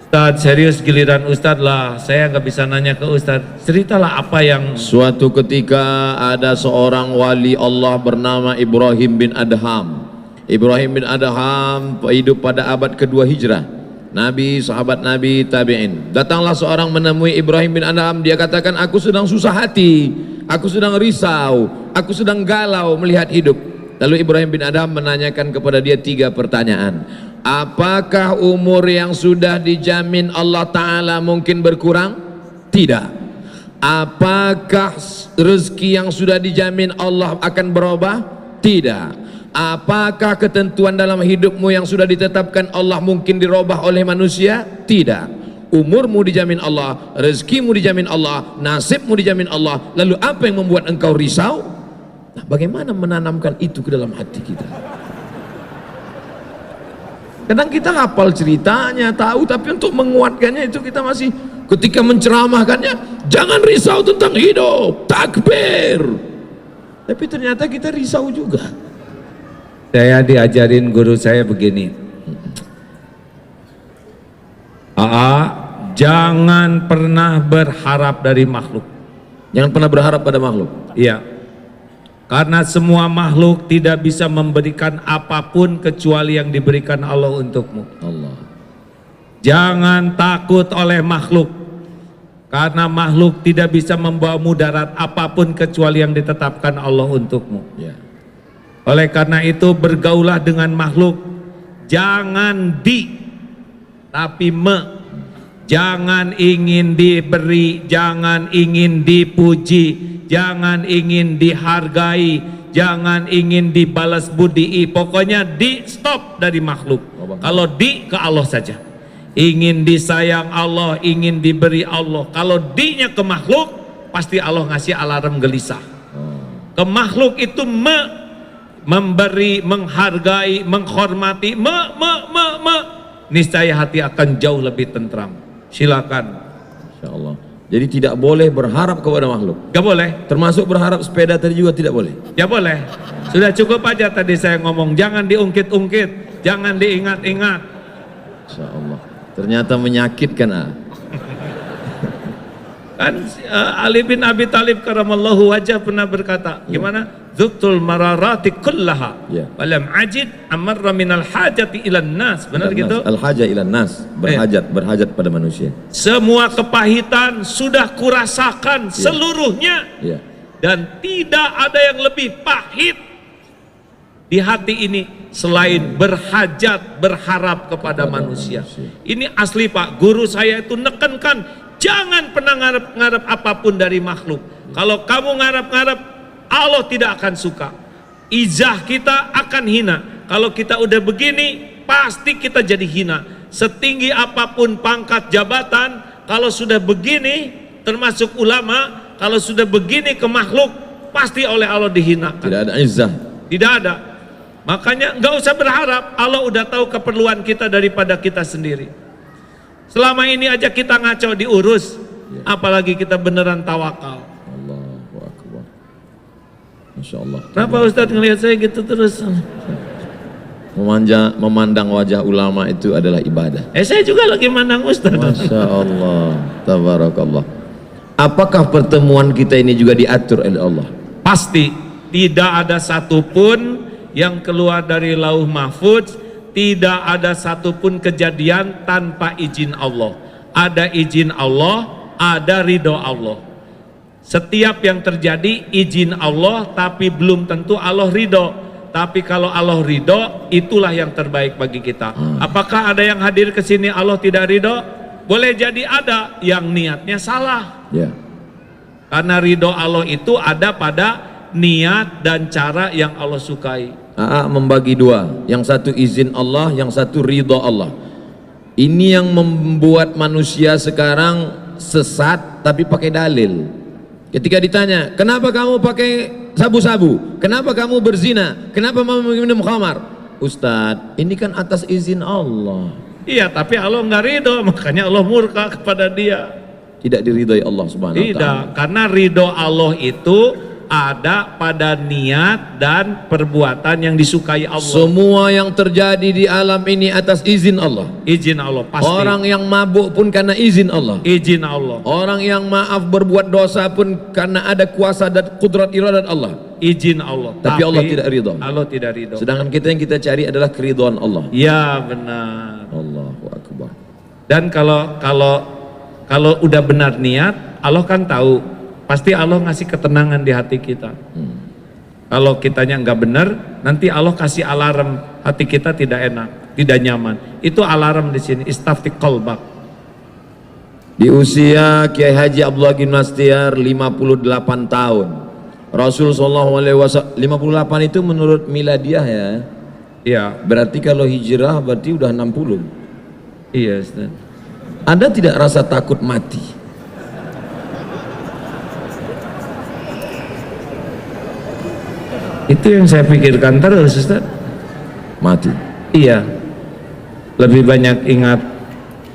Ustadz, serius giliran Ustadz lah, saya nggak bisa nanya ke Ustadz. Ceritalah apa yang Suatu ketika ada seorang wali Allah bernama Ibrahim bin Adham. Ibrahim bin Adham hidup pada abad kedua Hijrah. Nabi, sahabat Nabi, tabi'in. Datanglah seorang menemui Ibrahim bin Adham. Dia katakan, aku sedang susah hati, aku sedang risau, aku sedang galau melihat hidup. Lalu Ibrahim bin Adham menanyakan kepada dia 3 pertanyaan. Apakah umur yang sudah dijamin Allah Ta'ala mungkin berkurang? Tidak. Apakah rezeki yang sudah dijamin Allah akan berubah? Tidak. Apakah ketentuan dalam hidupmu yang sudah ditetapkan Allah mungkin dirubah oleh manusia? Tidak. Umurmu dijamin Allah, rezekimu dijamin Allah, nasibmu dijamin Allah. Lalu apa yang membuat engkau risau? Nah, bagaimana menanamkan itu ke dalam hati kita? Kadang kita hafal ceritanya, tahu, tapi untuk menguatkannya itu kita masih, ketika menceramahkannya, jangan risau tentang hidup, takbir. Tapi ternyata kita risau juga. Saya diajarin guru saya begini, jangan pernah berharap dari makhluk. Jangan pernah berharap pada makhluk. Iya, karena semua makhluk tidak bisa memberikan apapun kecuali yang diberikan Allah untukmu. Allah. Jangan takut oleh makhluk, karena makhluk tidak bisa membawa mudarat apapun kecuali yang ditetapkan Allah untukmu. Ya. Oleh karena itu bergaulah dengan makhluk, jangan tapi jangan ingin diberi, jangan ingin dipuji, jangan ingin dihargai, jangan ingin dibalas budi. Pokoknya stop dari makhluk. Kalau ke Allah saja. Ingin disayang Allah, ingin diberi Allah. Kalau nya ke makhluk, pasti Allah ngasih alarm gelisah. Ke makhluk itu memberi, menghargai, menghormati, niscaya hati akan jauh lebih tentram. Silakan. Insya Allah. Jadi tidak boleh berharap kepada makhluk. Gak boleh. Termasuk berharap sepeda tadi juga tidak boleh. Ya boleh. Sudah cukup aja tadi saya ngomong. Jangan diungkit-ungkit, jangan diingat-ingat. Insya Allah. Ternyata menyakitkan. Kan Ali bin Abi Thalib karamallahu wajah pernah berkata, gimana? Dzuktul mararati kullaha walam ajid amarra minal hajati ilan nas. Benar gitu? Al haja ilan nas, berhajat pada manusia. Semua kepahitan sudah kurasakan seluruhnya, dan tidak ada yang lebih pahit di hati ini selain berhajat, berharap kepada manusia. Ini asli Pak, guru saya itu nekankan, jangan pernah ngarep-ngarep apapun dari makhluk. Kalau kamu ngarep-ngarep, Allah tidak akan suka. Izah kita akan hina. Kalau kita udah begini, pasti kita jadi hina. Setinggi apapun pangkat jabatan, kalau sudah begini, termasuk ulama, kalau sudah begini ke makhluk, pasti oleh Allah dihinakan. Tidak ada izah. Tidak ada. Makanya nggak usah berharap, Allah udah tahu keperluan kita daripada kita sendiri. Selama ini aja kita ngaco diurus, apalagi kita beneran tawakal. Allahu Akbar. Masya Allah. Kenapa Ustadz ngelihat saya gitu terus? Memandang wajah ulama itu adalah ibadah. Saya juga lagi mandang Ustadz. Masya Allah. Tabarakallah. Apakah pertemuan kita ini juga diatur oleh Allah? Pasti. Tidak ada satupun yang keluar dari lauh mahfudz, tidak ada satupun kejadian tanpa izin Allah. Ada izin Allah, ada ridho Allah. Setiap yang terjadi izin Allah, tapi belum tentu Allah ridho. Tapi kalau Allah ridho, itulah yang terbaik bagi kita. Apakah ada yang hadir ke sini Allah tidak ridho? Boleh jadi ada yang niatnya salah. Karena ridho Allah itu ada pada niat dan cara yang Allah sukai. Membagi dua, yang satu izin Allah, yang satu ridho Allah. Ini yang membuat manusia sekarang sesat tapi pakai dalil. Ketika ditanya, kenapa kamu pakai sabu-sabu? Kenapa kamu berzina? Kenapa kamu minum khamar? Ustadz, ini kan atas izin Allah. Iya, tapi Allah nggak ridho, makanya Allah murka kepada dia. Tidak diridhoi Allah Subhanahu wa ta'ala. Tidak, karena ridho Allah itu ada pada niat dan perbuatan yang disukai Allah. Semua yang terjadi di alam ini atas izin Allah. Izin Allah pasti. Orang yang mabuk pun karena izin Allah. Izin Allah. Orang yang maaf berbuat dosa pun karena ada kuasa dan kudrat iradat Allah. Izin Allah. Tapi Allah tidak ridho. Allah tidak ridho. Sedangkan kita yang kita cari adalah keridhaan Allah. Ya benar. Allahu Akbar. Dan kalau udah benar niat, Allah kan tahu, pasti Allah ngasih ketenangan di hati kita. Kalau kitanya nggak benar, nanti Allah kasih alarm, hati kita tidak enak, tidak nyaman. Itu alarm di sini, istafti qalbak. Di usia Kiai Haji Abdullah Gimnastiar 58 tahun, Rasul SAW 58 itu menurut miladiah ya. Iya. Berarti kalau hijrah berarti udah 60. Iya, Ustaz. Anda tidak rasa takut mati? Itu yang saya pikirkan terus, Ustaz. Mati. Iya. Lebih banyak ingat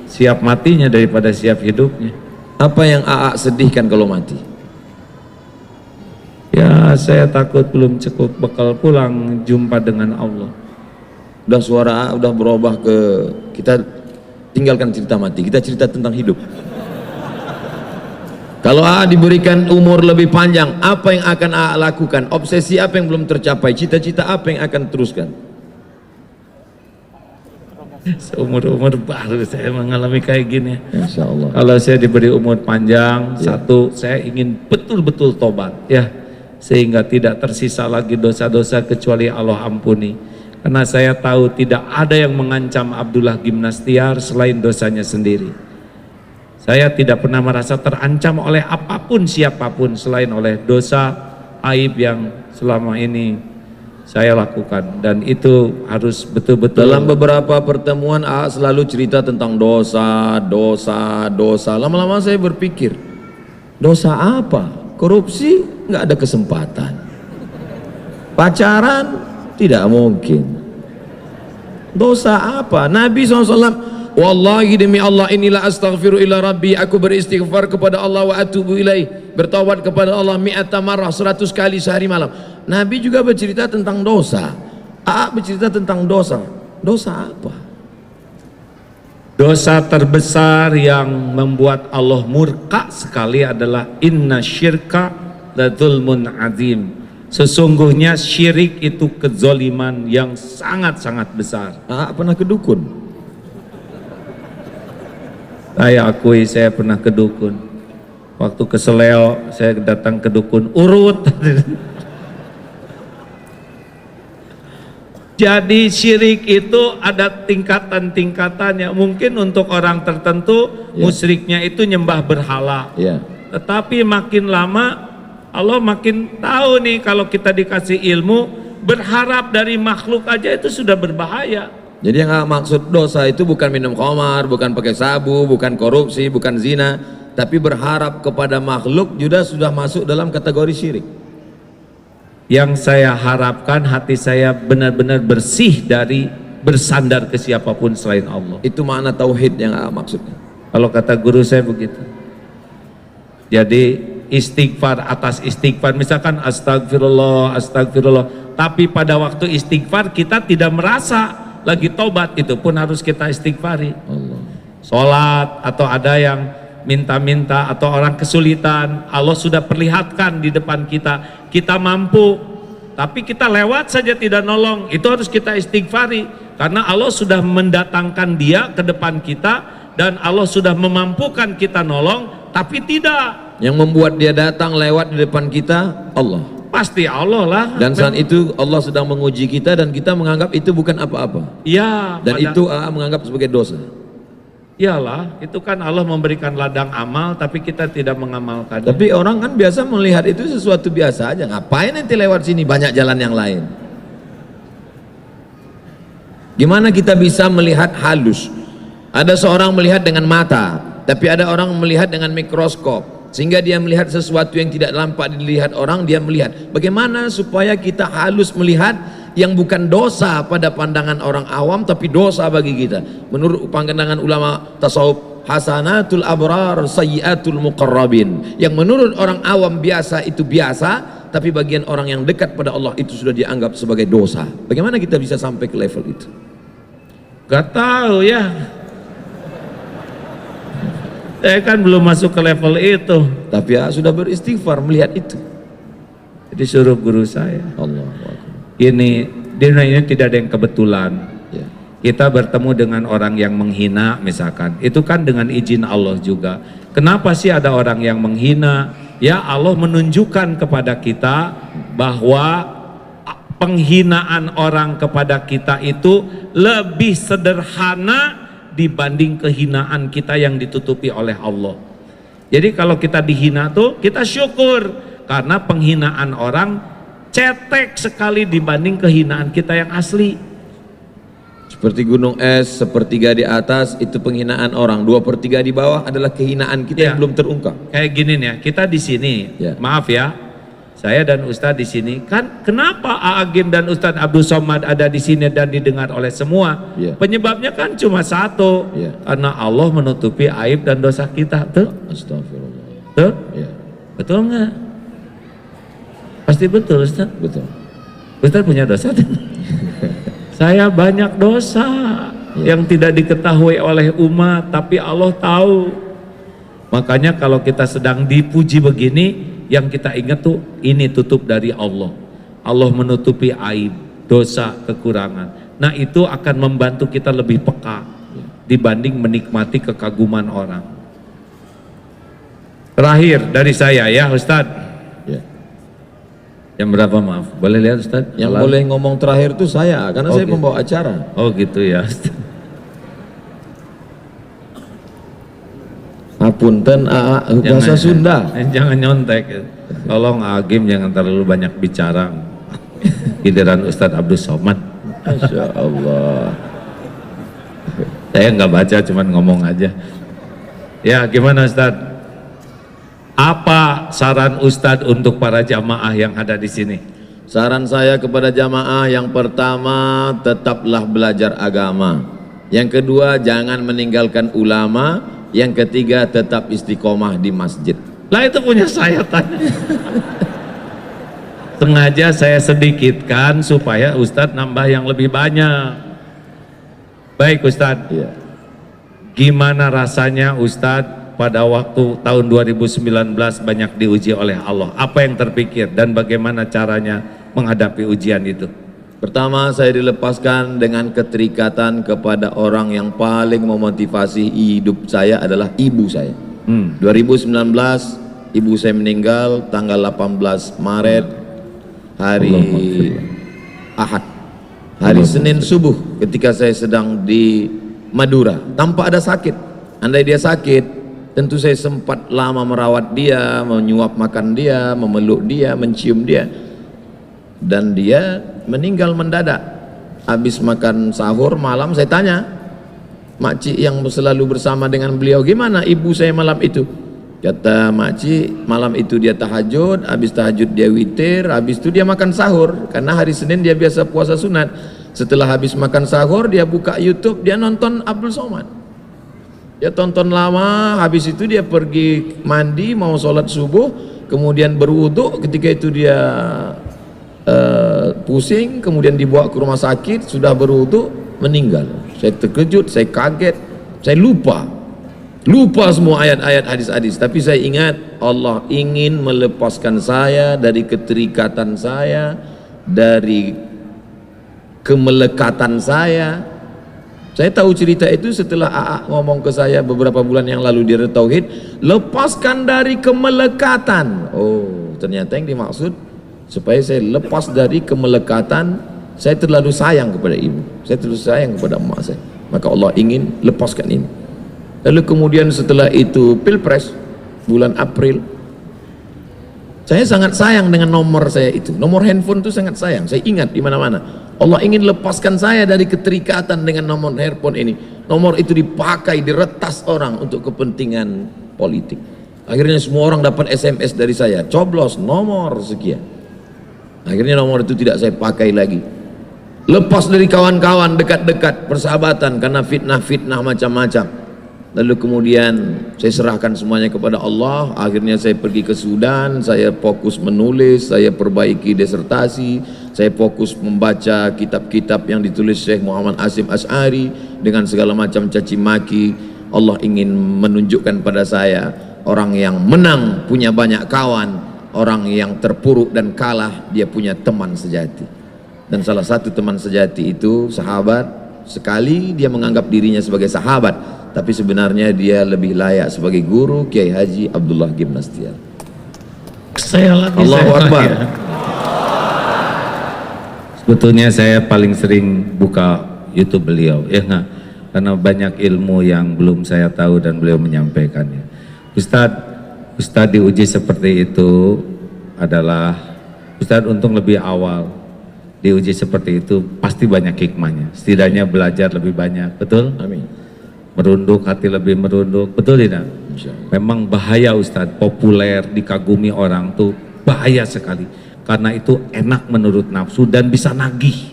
siap matinya daripada siap hidupnya. Apa yang AA sedihkan kalau mati? Ya, saya takut belum cukup bekal pulang jumpa dengan Allah. Udah suara AA udah berubah ke, kita tinggalkan cerita mati, kita cerita tentang hidup. Kalau AA diberikan umur lebih panjang, apa yang akan AA lakukan? Obsesi apa yang belum tercapai? Cita-cita apa yang akan teruskan? Seumur-umur baru saya mengalami kayak gini. Insya Allah. Kalau saya diberi umur panjang, satu, saya ingin betul-betul tobat, ya, sehingga tidak tersisa lagi dosa-dosa kecuali Allah ampuni. Karena saya tahu tidak ada yang mengancam Abdullah Gimnastiar selain dosanya sendiri. Saya tidak pernah merasa terancam oleh apapun siapapun selain oleh dosa aib yang selama ini saya lakukan, dan itu harus betul-betul. Dalam beberapa pertemuan AA selalu cerita tentang dosa. Lama-lama saya berpikir, dosa apa? Korupsi nggak ada kesempatan. Pacaran tidak mungkin. Dosa apa? Nabi SAW, wallahi demi Allah, inilah astaghfiru ila rabbi, aku beristighfar kepada Allah wa atubu ilaih, bertawad kepada Allah mi'ata marrah, 100 kali sehari malam. Nabi juga bercerita tentang dosa. AA bercerita tentang dosa. Dosa apa? Dosa terbesar yang membuat Allah murka sekali adalah inna syirka la dzulmun azim. Sesungguhnya syirik itu kezoliman yang sangat-sangat besar. AA pernah ke dukun? Saya akui saya pernah ke dukun. Waktu ke Seleo saya datang ke dukun urut. Jadi syirik itu ada tingkatan-tingkatannya. Mungkin untuk orang tertentu musyriknya itu nyembah berhala. Tetapi makin lama Allah makin tahu nih, kalau kita dikasih ilmu, berharap dari makhluk aja itu sudah berbahaya. Jadi yang maksud dosa itu bukan minum khamar, bukan pakai sabu, bukan korupsi, bukan zina, tapi berharap kepada makhluk juga sudah masuk dalam kategori syirik. Yang saya harapkan hati saya benar-benar bersih dari bersandar ke siapapun selain Allah. Itu makna tauhid yang maksudnya. Kalau kata guru saya begitu. Jadi istighfar atas istighfar, misalkan astagfirullah, tapi pada waktu istighfar kita tidak merasa lagi tobat, itu pun harus kita istighfari. Sholat atau ada yang minta-minta atau orang kesulitan, Allah sudah perlihatkan di depan kita, kita mampu, tapi kita lewat saja tidak nolong, itu harus kita istighfari, karena Allah sudah mendatangkan dia ke depan kita dan Allah sudah memampukan kita nolong, tapi tidak. Yang membuat dia datang lewat di depan kita Allah. Pasti Allah lah. Dan saat itu Allah sedang menguji kita dan kita menganggap itu bukan apa-apa. Ya. Dan itu AA menganggap sebagai dosa. Iyalah, itu kan Allah memberikan ladang amal tapi kita tidak mengamalkannya. Tapi orang kan biasa melihat itu sesuatu biasa aja. Ngapain nanti lewat sini, banyak jalan yang lain. Gimana kita bisa melihat halus? Ada seorang melihat dengan mata, tapi ada orang melihat dengan mikroskop, sehingga dia melihat sesuatu yang tidak nampak dilihat orang, dia melihat. Bagaimana supaya kita halus melihat yang bukan dosa pada pandangan orang awam tapi dosa bagi kita? Menurut pandangan ulama tasawuf, hasanatul abrar sayyiatul muqarrabin. Yang menurut orang awam biasa itu biasa, tapi bagian orang yang dekat pada Allah itu sudah dianggap sebagai dosa. Bagaimana kita bisa sampai ke level itu? Gak tahu ya. Saya kan belum masuk ke level itu. Tapi ya sudah beristighfar melihat itu. Jadi suruh guru saya. Allah. Ini di dunia ini tidak ada yang kebetulan. Ya. kita bertemu dengan orang yang menghina misalkan, itu kan dengan izin Allah juga. Kenapa sih ada orang yang menghina? Ya, Allah menunjukkan kepada kita bahwa penghinaan orang kepada kita itu lebih sederhana dibanding kehinaan kita yang ditutupi oleh Allah. Jadi kalau kita dihina tuh kita syukur, karena penghinaan orang cetek sekali dibanding kehinaan kita yang asli. Seperti gunung es, sepertiga di atas itu penghinaan orang, 2/3 di bawah adalah kehinaan kita yang belum terungkap. Kayak gini nih ya, kita di sini, maaf ya, saya dan Ustadz di sini, kan kenapa Aagim dan Ustadz Abdul Somad ada di sini dan didengar oleh semua? Penyebabnya kan cuma satu, karena Allah menutupi aib dan dosa kita, tuh. Astagfirullah. Tuh, betul nggak? Pasti betul, Ustadz. Betul. Ustadz punya dosa. Saya banyak dosa yang tidak diketahui oleh umat, tapi Allah tahu. Makanya kalau kita sedang dipuji begini, yang kita ingat tuh ini tutup dari Allah. Allah menutupi aib, dosa, kekurangan. Nah, itu akan membantu kita lebih peka dibanding menikmati kekaguman orang. Terakhir dari saya ya Ustadz. Yang berapa, maaf? Boleh lihat Ustadz? Yang boleh ngomong terakhir itu saya, karena saya pembawa acara. Oh gitu ya. Apunten bahasa Sunda. Jangan nyontek. Tolong Agim jangan terlalu banyak bicara. Giliran Ustadz Abdul Somad. Masya Allah. Saya nggak baca, cuman ngomong aja. Ya, gimana Ustadz? Apa saran Ustadz untuk para jamaah yang ada di sini? Saran saya kepada jamaah, yang pertama tetaplah belajar agama. Yang kedua jangan meninggalkan ulama. Yang ketiga tetap istiqomah di masjid. Lah itu punya saya tanya. Sengaja saya sedikitkan supaya Ustadz nambah yang lebih banyak. Baik Ustadz, gimana rasanya Ustadz pada waktu tahun 2019 banyak diuji oleh Allah? Apa yang terpikir dan bagaimana caranya menghadapi ujian itu? Pertama, saya dilepaskan dengan keterikatan kepada orang yang paling memotivasi hidup saya adalah ibu saya. 2019 ibu saya meninggal tanggal 18 Maret hari Ahad. Hari Senin subuh ketika saya sedang di Madura tanpa ada sakit. Andai dia sakit, tentu saya sempat lama merawat dia, menyuap makan dia, memeluk dia, mencium dia. Dan dia meninggal mendadak. Habis makan sahur malam saya tanya makcik yang selalu bersama dengan beliau, gimana ibu saya malam itu? Kata makcik, malam itu dia tahajud, habis tahajud dia witir, habis itu dia makan sahur. Karena hari Senin dia biasa puasa sunat. Setelah habis makan sahur dia buka YouTube, dia nonton Abdul Somad. Dia tonton lama, habis itu dia pergi mandi mau sholat subuh, kemudian berwudhu. Ketika itu dia pusing, kemudian dibawa ke rumah sakit, sudah berwudhu, meninggal. Saya terkejut, saya kaget, saya lupa semua ayat-ayat hadis-hadis. Tapi saya ingat Allah ingin melepaskan saya dari keterikatan saya, dari kemelekatan saya. Saya tahu cerita itu setelah AA ngomong ke saya beberapa bulan yang lalu di Tauhid, lepaskan dari kemelekatan. Oh, ternyata yang dimaksud supaya saya lepas dari kemelekatan. Saya terlalu sayang kepada ibu, saya terlalu sayang kepada emak saya, maka Allah ingin lepaskan ini. Lalu kemudian setelah itu Pilpres bulan April, saya sangat sayang dengan nomor saya itu, nomor handphone itu sangat sayang. Saya ingat di mana-mana. Allah ingin lepaskan saya dari keterikatan dengan nomor handphone ini. Nomor itu dipakai, diretas orang untuk kepentingan politik. Akhirnya semua orang dapat SMS dari saya, coblos nomor sekian. Akhirnya nomor itu tidak saya pakai lagi. Lepas dari kawan-kawan dekat-dekat persahabatan karena fitnah-fitnah macam-macam. Lalu kemudian saya serahkan semuanya kepada Allah. Akhirnya saya pergi ke Sudan, saya fokus menulis, saya perbaiki disertasi, saya fokus membaca kitab-kitab yang ditulis Syekh Muhammad Hashim Asy'ari dengan segala macam caci maki. Allah ingin menunjukkan pada saya, orang yang menang punya banyak kawan, orang yang terpuruk dan kalah dia punya teman sejati. Dan salah satu teman sejati itu sahabat sekali dia menganggap dirinya sebagai sahabat, tapi sebenarnya dia lebih layak sebagai guru Kiai Haji Abdullah Gimnastiar. Saya lagi. Allahu Akbar. Sebetulnya saya paling sering buka YouTube beliau, ya nggak? Karena banyak ilmu yang belum saya tahu dan beliau menyampaikannya. Ustadz diuji seperti itu adalah Ustadz untung lebih awal diuji seperti itu, pasti banyak hikmahnya. Setidaknya belajar lebih banyak, betul? Amin. Merunduk, hati lebih merunduk, betul tidak? Memang bahaya Ustadz, populer, dikagumi orang tuh bahaya sekali. Karena itu enak menurut nafsu dan bisa nagih.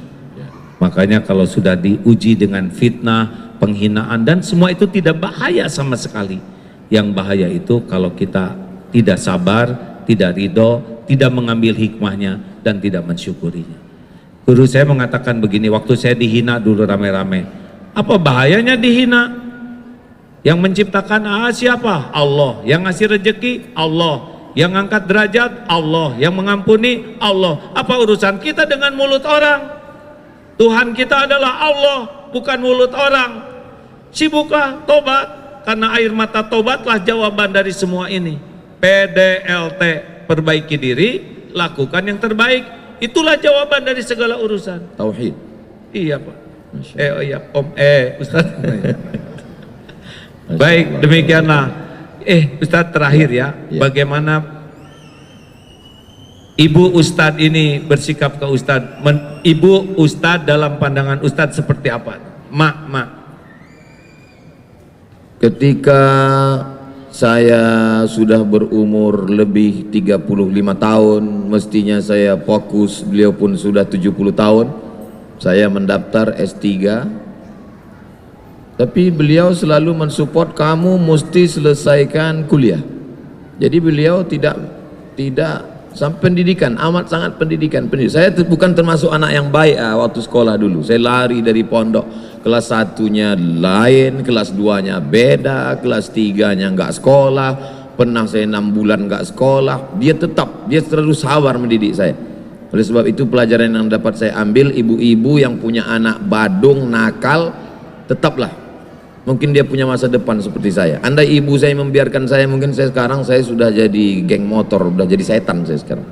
Makanya kalau sudah diuji dengan fitnah, penghinaan dan semua itu tidak bahaya sama sekali. Yang bahaya itu kalau kita tidak sabar, tidak ridho, tidak mengambil hikmahnya dan tidak mensyukurinya. Guru saya mengatakan begini, waktu saya dihina dulu rame-rame. Apa bahayanya dihina? Yang menciptakan siapa? Allah. Yang ngasih rezeki? Allah. Yang angkat derajat? Allah. Yang mengampuni? Allah. Apa urusan kita dengan mulut orang? Tuhan kita adalah Allah, bukan mulut orang. Sibuklah tobat, karena air mata tobatlah jawaban dari semua ini. PDLT, perbaiki diri, lakukan yang terbaik. Itulah jawaban dari segala urusan. Tauhid. Iya Pak. Iya Om. Ustaz. Baik, demikianlah. Ustaz terakhir ya. Bagaimana Ibu Ustadz ini bersikap ke Ustadz? Ibu Ustadz dalam pandangan Ustadz seperti apa? Mak. Ketika saya sudah berumur lebih 35 tahun, mestinya saya fokus, beliau pun sudah 70 tahun. Saya mendaftar S3. Tapi beliau selalu mensupport, kamu mesti selesaikan kuliah. Jadi beliau tidak sampai pendidikan, amat sangat pendidikan. Saya bukan termasuk anak yang baik waktu sekolah dulu. Saya lari dari pondok, kelas 1-nya lain, kelas 2-nya beda, kelas 3-nya enggak sekolah. Pernah saya 6 bulan enggak sekolah. Dia terlalu sabar mendidik saya. Oleh sebab itu pelajaran yang dapat saya ambil, ibu-ibu yang punya anak badung, nakal, tetaplah. Mungkin dia punya masa depan seperti saya. Andai ibu saya membiarkan saya, mungkin saya sudah jadi geng motor, sudah jadi setan saya sekarang.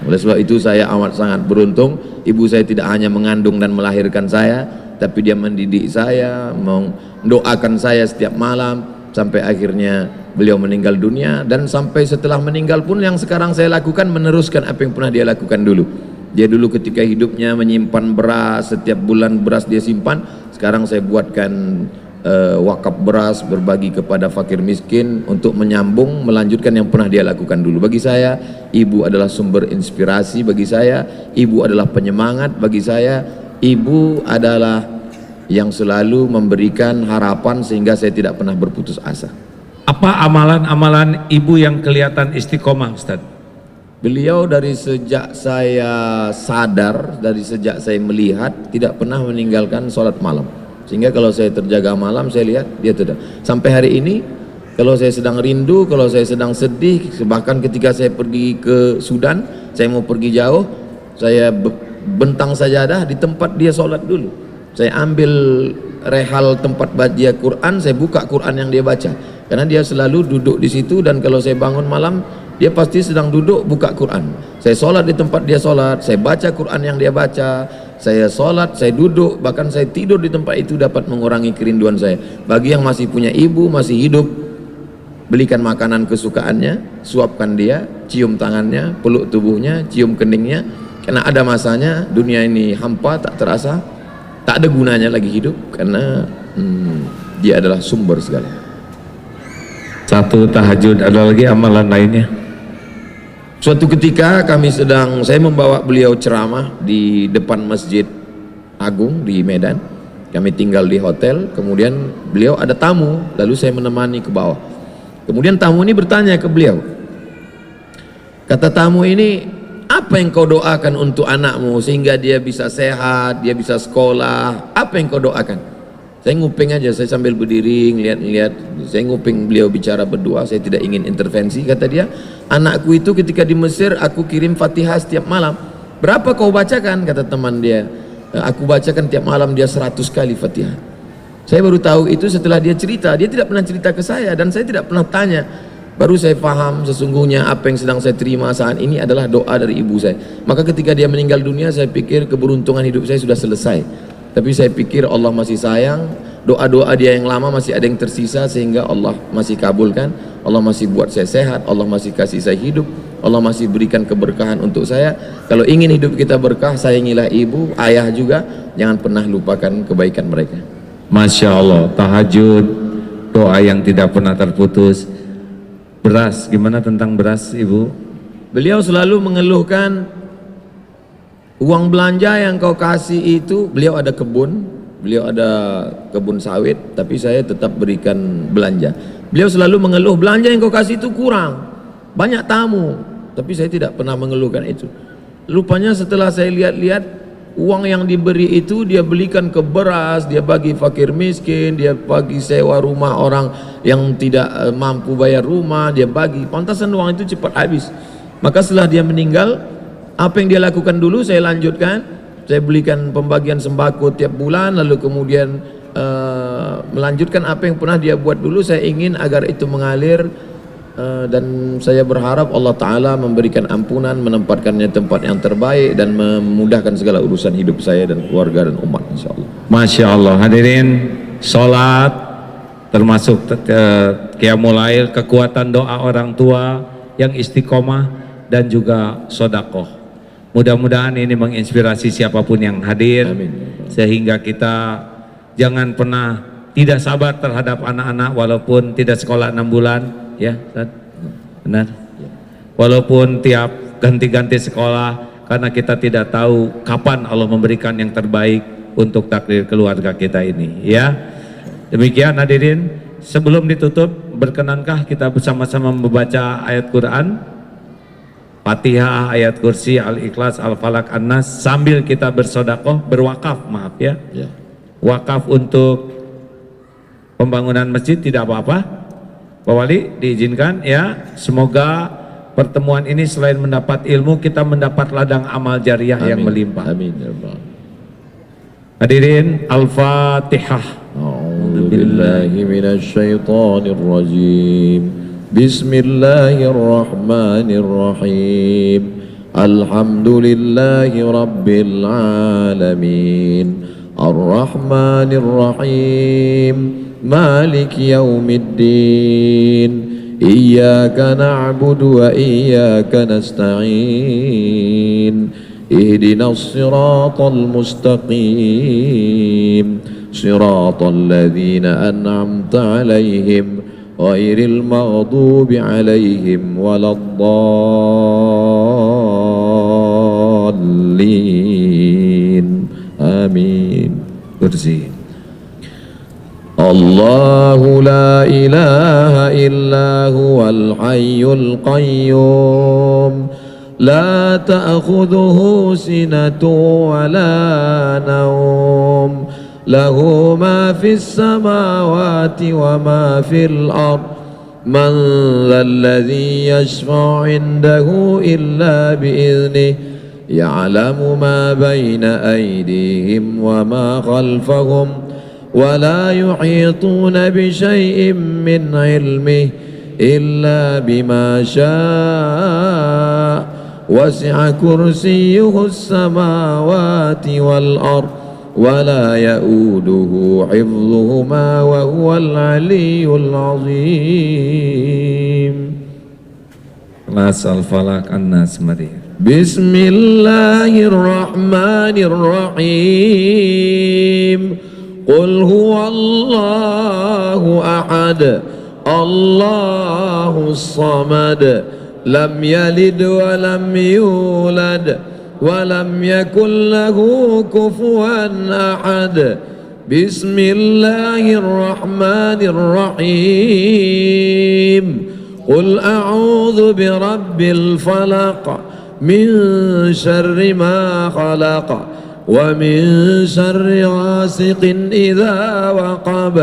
Oleh sebab itu saya amat sangat beruntung. Ibu saya tidak hanya mengandung dan melahirkan saya, tapi dia mendidik saya, mendoakan saya setiap malam, sampai akhirnya beliau meninggal dunia. Dan sampai setelah meninggal pun yang sekarang saya lakukan, meneruskan apa yang pernah dia lakukan dulu. Dia dulu ketika hidupnya menyimpan beras, setiap bulan beras dia simpan. Sekarang saya buatkan wakaf beras, berbagi kepada fakir miskin, untuk menyambung, melanjutkan yang pernah dia lakukan dulu. Bagi saya, ibu adalah sumber inspirasi. Bagi saya, ibu adalah penyemangat. Bagi saya, ibu adalah yang selalu memberikan harapan sehingga saya tidak pernah berputus asa. Apa amalan-amalan ibu yang kelihatan istiqomah, Ustaz? Beliau dari sejak saya sadar, dari sejak saya melihat, tidak pernah meninggalkan sholat malam. Sehingga kalau saya terjaga malam, saya lihat dia tidak. Sampai hari ini, kalau saya sedang rindu, kalau saya sedang sedih, bahkan ketika saya pergi ke Sudan, saya mau pergi jauh, saya bentang sajadah di tempat dia sholat dulu. Saya ambil rehal tempat dia Quran, saya buka Quran yang dia baca. Karena dia selalu duduk di situ, dan kalau saya bangun malam, dia pasti sedang duduk buka Quran. Saya sholat di tempat dia sholat, saya baca Quran yang dia baca, saya sholat, saya duduk, bahkan saya tidur di tempat itu dapat mengurangi kerinduan saya. Bagi yang masih punya ibu, masih hidup, belikan makanan kesukaannya, suapkan dia, cium tangannya, peluk tubuhnya, cium keningnya. Karena ada masanya dunia ini hampa, tak terasa, tak ada gunanya lagi hidup, karena dia adalah sumber segala. Satu tahajud, ada lagi amalan lainnya? Suatu ketika saya membawa beliau ceramah di depan Masjid Agung di Medan. Kami tinggal di hotel, kemudian beliau ada tamu, lalu saya menemani ke bawah. Kemudian tamu ini bertanya ke beliau. Kata tamu ini, apa yang kau doakan untuk anakmu sehingga dia bisa sehat, dia bisa sekolah? Apa yang kau doakan? Saya nguping aja, saya sambil berdiri ngeliat-ngeliat, saya nguping beliau bicara berdua, saya tidak ingin intervensi. Kata dia, anakku itu ketika di Mesir aku kirim Fatihah setiap malam. Berapa kau bacakan? Kata teman dia, aku bacakan tiap malam dia 100 kali Fatihah. Saya baru tahu itu setelah dia cerita. Dia tidak pernah cerita ke saya dan saya tidak pernah tanya. Baru saya paham sesungguhnya apa yang sedang saya terima saat ini adalah doa dari ibu saya. Maka ketika dia meninggal dunia, saya pikir keberuntungan hidup saya sudah selesai. Tapi saya pikir Allah masih sayang, doa-doa dia yang lama masih ada yang tersisa sehingga Allah masih kabulkan. Allah masih buat saya sehat, Allah masih kasih saya hidup, Allah masih berikan keberkahan untuk saya. Kalau ingin hidup kita berkah, sayangilah ibu, ayah juga, jangan pernah lupakan kebaikan mereka. Masya Allah, tahajud, doa yang tidak pernah terputus. Beras, gimana tentang beras ibu? Beliau selalu mengeluhkan uang belanja yang kau kasih itu, beliau ada kebun sawit, tapi saya tetap berikan belanja. Beliau selalu mengeluh, belanja yang kau kasih itu kurang, banyak tamu, tapi saya tidak pernah mengeluhkan itu. Rupanya setelah saya lihat-lihat, uang yang diberi itu dia belikan ke beras, dia bagi fakir miskin, dia bagi sewa rumah orang yang tidak mampu bayar rumah, dia bagi. Pantasan uang itu cepat habis. Maka setelah dia meninggal, apa yang dia lakukan dulu saya lanjutkan. Saya belikan pembagian sembako tiap bulan, lalu kemudian melanjutkan apa yang pernah dia buat dulu. Saya ingin agar itu mengalir, dan saya berharap Allah Ta'ala memberikan ampunan, menempatkannya tempat yang terbaik dan memudahkan segala urusan hidup saya dan keluarga dan umat, insyaAllah. Masya Allah, hadirin, sholat termasuk qiyamul lail, kekuatan doa orang tua yang istiqomah dan juga sodakoh. Mudah-mudahan ini menginspirasi siapapun yang hadir. Amin. Sehingga kita jangan pernah tidak sabar terhadap anak-anak walaupun tidak sekolah 6 bulan. Ya, benar. Walaupun tiap ganti-ganti sekolah, karena kita tidak tahu kapan Allah memberikan yang terbaik untuk takdir keluarga kita ini. Ya, demikian hadirin. Sebelum ditutup, berkenankah kita bersama-sama membaca ayat Quran, Fatihah, ayat kursi, Al-Ikhlas, Al-Falaq, An-Nas, sambil kita bersodakoh, berwakaf, maaf ya. Wakaf untuk pembangunan masjid tidak apa-apa. Pak Wali diizinkan ya, semoga pertemuan ini selain mendapat ilmu, kita mendapat ladang amal jariah yang melimpah. Amin ya Rabbal. Hadirin, Al-Fatihah. A'udzu billahi minasy syaithanir rajim. Bismillahirrahmanirrahim. Alhamdulillahi rabbil alamin. Ar-Rahmanir Rahim. مالك يوم الدين إياك نعبد وإياك نستعين اهدنا الصراط المستقيم صراط الذين أنعمت عليهم غير المغضوب عليهم ولا الضالين آمين. Kursi. الله لا إله إلا هو الحي القيوم لا تأخذه سنة ولا نوم له ما في السماوات وما في الأرض من ذا الذي يشفع عنده إلا بإذنه يعلم ما بين أيديهم وما خلفهم ولا يحيطون بشيء من علمه إلا بما شاء وسع كرسيه السماوات والأرض ولا يؤوده حفظهما وهو العلي العظيم. Kelas Al-Falaq, An-Nas, mari. Bismillahirrahmanirrahim. قل هو الله أحد الله الصمد لم يلد ولم يولد ولم يكن له كفوا أحد بسم الله الرحمن الرحيم قل أعوذ برب الفلق من شر ما خلق ومن شر غاسق إذا وقب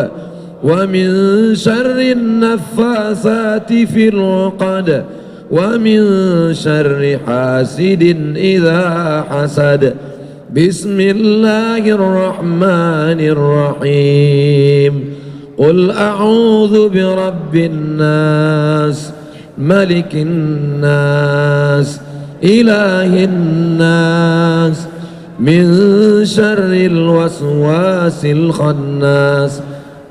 ومن شر النفاثات في العقد ومن شر حاسد إذا حسد بسم الله الرحمن الرحيم قل أعوذ برب الناس ملك الناس إله الناس من شر الوسواس الخناس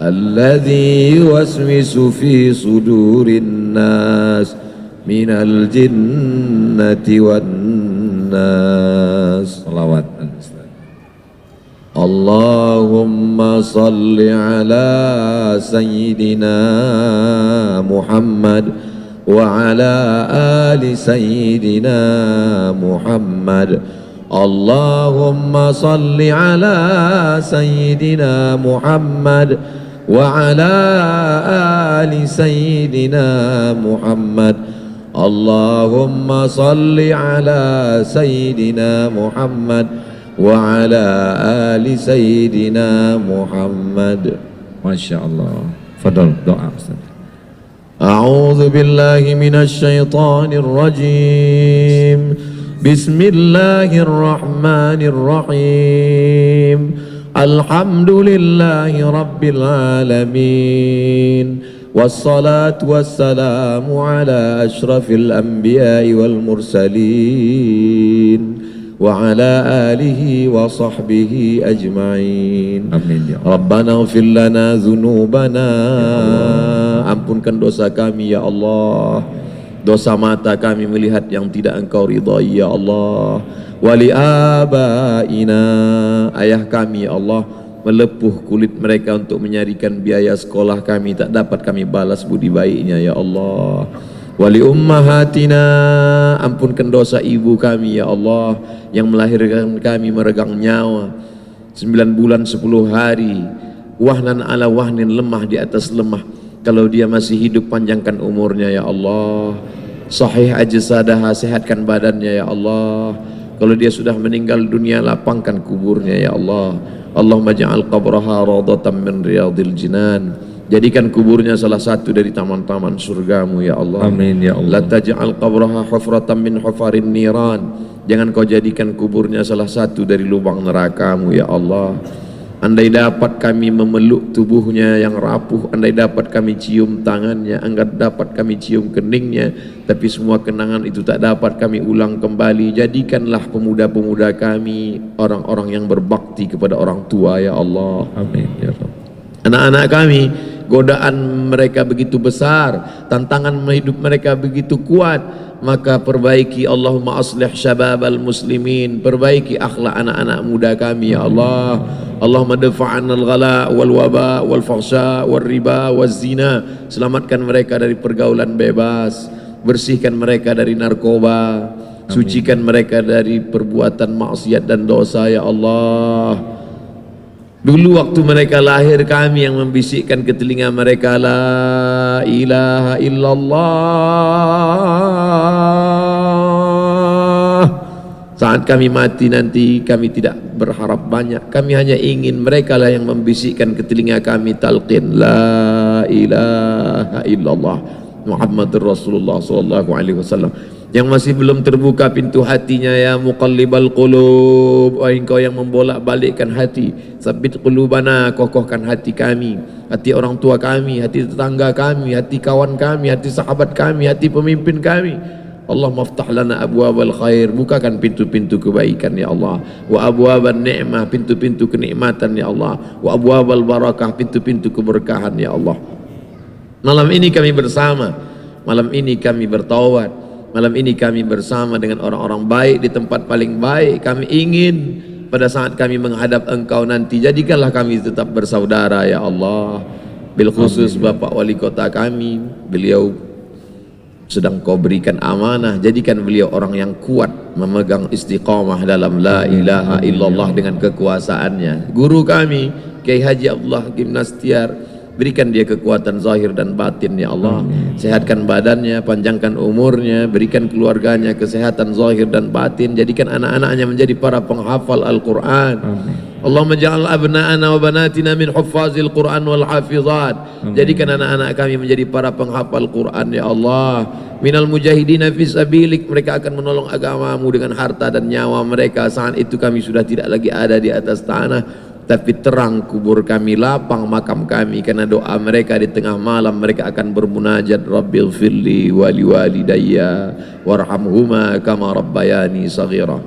الذي يوسوس في صدور الناس من الجنة والناس. Salawat. اللهم صل على سيدنا محمد وعلى آل سيدنا محمد. اللهم صل على سيدنا محمد وعلى آل سيدنا محمد. اللهم صل على سيدنا محمد وعلى آل سيدنا محمد. Masya Allah. Fadol doa Ustaz. أعوذ بالله من الشيطان الرجيم بسم الله الرحمن الرحيم الحمد لله رب العالمين والصلاة والسلام على أشرف الأنبياء والمرسلين وعلى آله وصحبه أجمعين. Amin ya Allah. Rabbana ighfir lana dhunubana, ampunkan dosa kami ya Allah. Dosa mata kami melihat yang tidak Engkau ridhai ya Allah. Wali abaina, ayah kami ya Allah, melepuh kulit mereka untuk menyarikan biaya sekolah kami, tak dapat kami balas budi baiknya ya Allah. Wali ummahatina, ampunkan dosa ibu kami ya Allah yang melahirkan kami meregang nyawa 9 bulan 10 hari, wahnan ala wahnin, lemah di atas lemah. Kalau dia masih hidup, panjangkan umurnya ya Allah. Sahih ajsadaha, sehatkan badannya ya Allah. Kalau dia sudah meninggal dunia, lapangkan kuburnya ya Allah. Allahumma ja'al qabraha radatan min riyadil jinan, jadikan kuburnya salah satu dari taman-taman surgamu ya Allah. Amin ya Allah. La taj'al qabraha hufratan min hufarin niran, jangan kau jadikan kuburnya salah satu dari lubang nerakamu ya Allah. Andai dapat kami memeluk tubuhnya yang rapuh, andai dapat kami cium tangannya, andai dapat kami cium keningnya, tapi semua kenangan itu tak dapat kami ulang kembali. Jadikanlah pemuda-pemuda kami orang-orang yang berbakti kepada orang tua ya Allah. Amin ya Rabb. Anak-anak kami, godaan mereka begitu besar, tantangan hidup mereka begitu kuat, maka perbaiki Allahumma aslih syababal muslimin, perbaiki akhlak anak-anak muda kami ya Allah. Allahumma dafa'an al-ghala wal waba wal fahsya wal riba wal zina, selamatkan mereka dari pergaulan bebas, bersihkan mereka dari narkoba, sucikan mereka dari perbuatan maksiat dan dosa ya Allah. Dulu waktu mereka lahir, kami yang membisikkan ke telinga mereka, la ilaha illallah. Saat kami mati nanti, kami tidak berharap banyak, kami hanya ingin mereka lah yang membisikkan ke telinga kami talqin, la ilaha illallah Muhammadur Rasulullah sallallahu alaihi wasallam. Yang masih belum terbuka pintu hatinya, ya muqallibal qulub, wahai engkau yang membolak-balikkan hati, sabit qulubana, kokohkan hati kami, hati orang tua kami, hati tetangga kami, hati kawan kami, hati sahabat kami, hati pemimpin kami. Allah maftah lana abwabal khair, bukakan pintu-pintu kebaikan ya Allah. Wa abwaban ni'mah, pintu-pintu kenikmatan ya Allah. Wa abwabal barakah, pintu-pintu keberkahan ya Allah. Malam ini kami bersama, malam ini kami bertaubat, malam ini kami bersama dengan orang-orang baik di tempat paling baik. Kami ingin pada saat kami menghadap Engkau nanti, jadikanlah kami tetap bersaudara ya Allah. Bil khusus Bapak Wali Kota kami, beliau sedang Kau berikan amanah, jadikan beliau orang yang kuat memegang istiqamah dalam la ilaha illallah dengan kekuasaannya. Guru kami Kiai Haji Abdullah Hakim Nastiar, berikan dia kekuatan zahir dan batin ya Allah. Sehatkan badannya, panjangkan umurnya, berikan keluarganya kesehatan zahir dan batin, jadikan anak-anaknya menjadi para penghafal Al-Quran. Allahumma ja'al abna'ana wa banatina min huffazil Qur'an wal hafizat. Jadikan anak-anak kami menjadi para penghafal Quran ya Allah. Minal mujahidina fi sabilik, mereka akan menolong agamamu dengan harta dan nyawa mereka. Saat itu kami sudah tidak lagi ada di atas tanah, tapi terang kubur kami, lapang makam kami, karena doa mereka di tengah malam. Mereka akan bermunajat, Rabbil firli wali walidayya warhamhuma kama rabbayani saghira.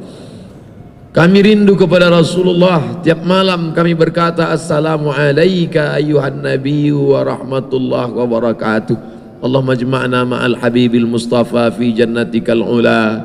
Kami rindu kepada Rasulullah. Tiap malam kami berkata, Assalamu alayka ayyuhan nabiyyu wa rahmatullah wa barakatuh. Allahumma jma'na ma'al habibil mustafa fi jannatikal ula.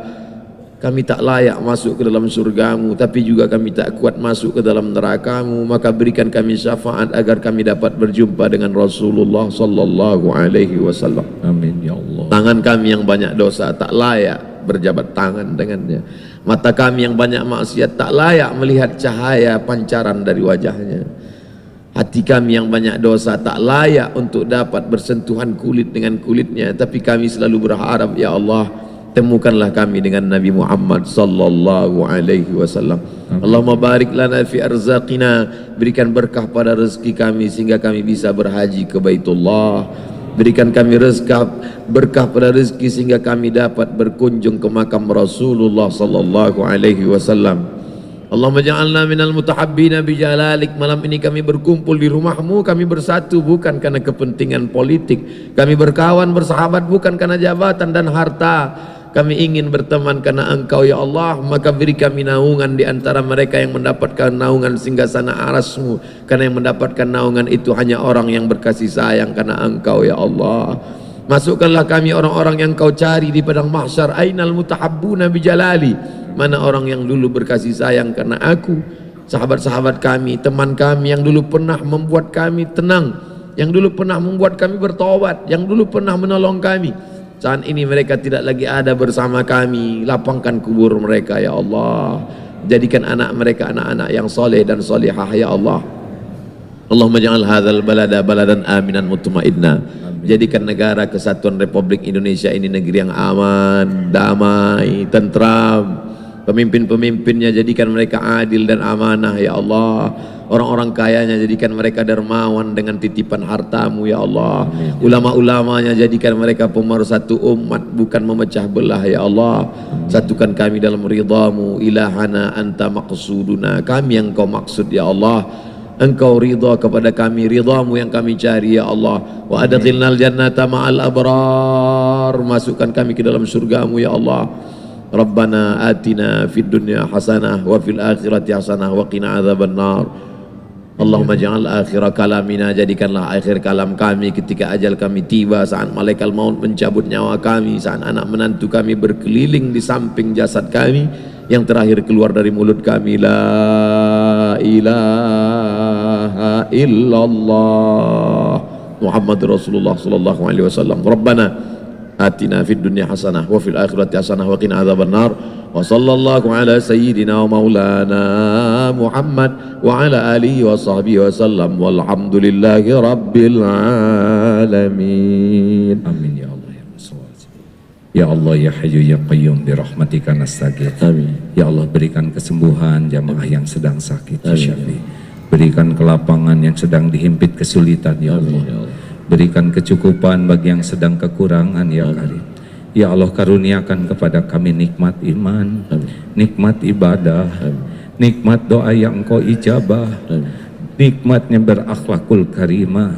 Kami tak layak masuk ke dalam surgamu, tapi juga kami tak kuat masuk ke dalam nerakamu. Maka berikan kami syafaat agar kami dapat berjumpa dengan Rasulullah sallallahu alaihi wasallam. Amin ya Allah. Tangan kami yang banyak dosa tak layak berjabat tangan dengannya. Mata kami yang banyak maksiat tak layak melihat cahaya pancaran dari wajahnya. Hati kami yang banyak dosa tak layak untuk dapat bersentuhan kulit dengan kulitnya. Tapi kami selalu berharap, ya Allah, temukanlah kami dengan Nabi Muhammad sallallahu alaihi wasallam. Allahumma barik lana fi arzaqina, berikan berkah pada rezeki kami sehingga kami bisa berhaji ke Baitullah. Berikan kami berkah pada rezeki sehingga kami dapat berkunjung ke makam Rasulullah sallallahu alaihi wasallam. Allahumma ja'alna minal mutahabbina bijalalik. Malam ini kami berkumpul di rumahmu, kami bersatu bukan karena kepentingan politik. Kami berkawan bersahabat bukan karena jabatan dan harta. Kami ingin berteman karena Engkau ya Allah. Maka beri kami naungan di antara mereka yang mendapatkan naungan singgasana arasmu. Karena yang mendapatkan naungan itu hanya orang yang berkasih sayang karena Engkau ya Allah. Masukkanlah kami orang-orang yang Kau cari di padang mahsyar. Ainal mutahabbuna bijalali. Mana orang yang dulu berkasih sayang karena aku, sahabat-sahabat kami, teman kami yang dulu pernah membuat kami tenang, yang dulu pernah membuat kami bertobat, yang dulu pernah menolong kami. Saat ini mereka tidak lagi ada bersama kami. Lapangkan kubur mereka ya Allah. Jadikan anak mereka anak-anak yang soleh dan solehah ya Allah. Allahumma ja'al hadzal balada baladan aminan mutmainna. Jadikan negara kesatuan Republik Indonesia ini negeri yang aman, damai, tentram. Pemimpin-pemimpinnya jadikan mereka adil dan amanah ya Allah. Orang-orang kayanya jadikan mereka dermawan dengan titipan hartamu ya Allah. Ulama-ulamanya jadikan mereka pemersatu umat bukan memecah belah ya Allah. Satukan kami dalam ridhamu. Ilahana anta maqsuduna. Kami yang Kau maksud ya Allah. Engkau ridha kepada kami, ridhamu yang kami cari ya Allah. Wa adkhilnal jannata ma'al abrar. Masukkan kami ke dalam surgamu ya Allah. Rabbana atina fid dunya hasanah wa fil akhirati hasanah wa qina adzabannar. Allahumma ja'al akhir kalamina, jadikanlah akhir kalam kami ketika ajal kami tiba, saat malaikat maut mencabut nyawa kami, saat anak menantu kami berkeliling di samping jasad kami, yang terakhir keluar dari mulut kami, la ilaha illallah Muhammad Rasulullah sallallahu alaihi wasallam. Rabbana atina fid dunya hasanah wa fil akhirati hasanah wa qina adzabannar. Wa sallallahu ala sayyidina wa maulana Muhammad wa ala alihi wa sahbihi wa sallam walhamdulillahi rabbil alamin. Amin ya Allah ya Rasulullah. Ya Allah ya Hayyu ya Qayyum bi rahmatika nastaghits. Amin. Ya Allah, berikan kesembuhan jamaah yang sedang sakit ya Syafi. Berikan kelapangan yang sedang dihimpit kesulitan ya Allah. Ya Allah. Berikan kecukupan bagi yang sedang kekurangan ya Karim. Ya Allah, karuniakan kepada kami nikmat iman, nikmat ibadah, nikmat doa yang Engkau ijabah, nikmatnya berakhlakul karimah.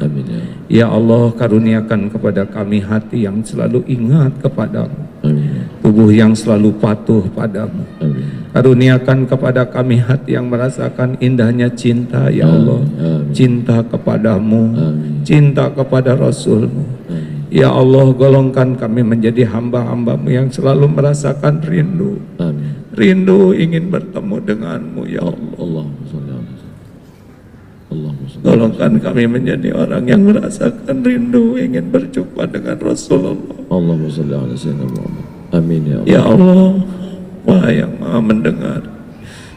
Ya Allah, karuniakan kepada kami hati yang selalu ingat kepadamu, tubuh yang selalu patuh padamu. Karuniakan kepada kami hati yang merasakan indahnya cinta ya Allah, cinta kepadamu, cinta kepada Rasulmu. Ya Allah, golongkan kami menjadi hamba-hambamu yang selalu merasakan rindu. Rindu ingin bertemu denganmu ya Allah. Golongkan kami menjadi orang yang merasakan rindu ingin berjumpa dengan Rasulullah. Allahumma shalli ala sayyidina Muhammad. Amin ya Allah. Ya Allah, Wahai yang Maha mendengar,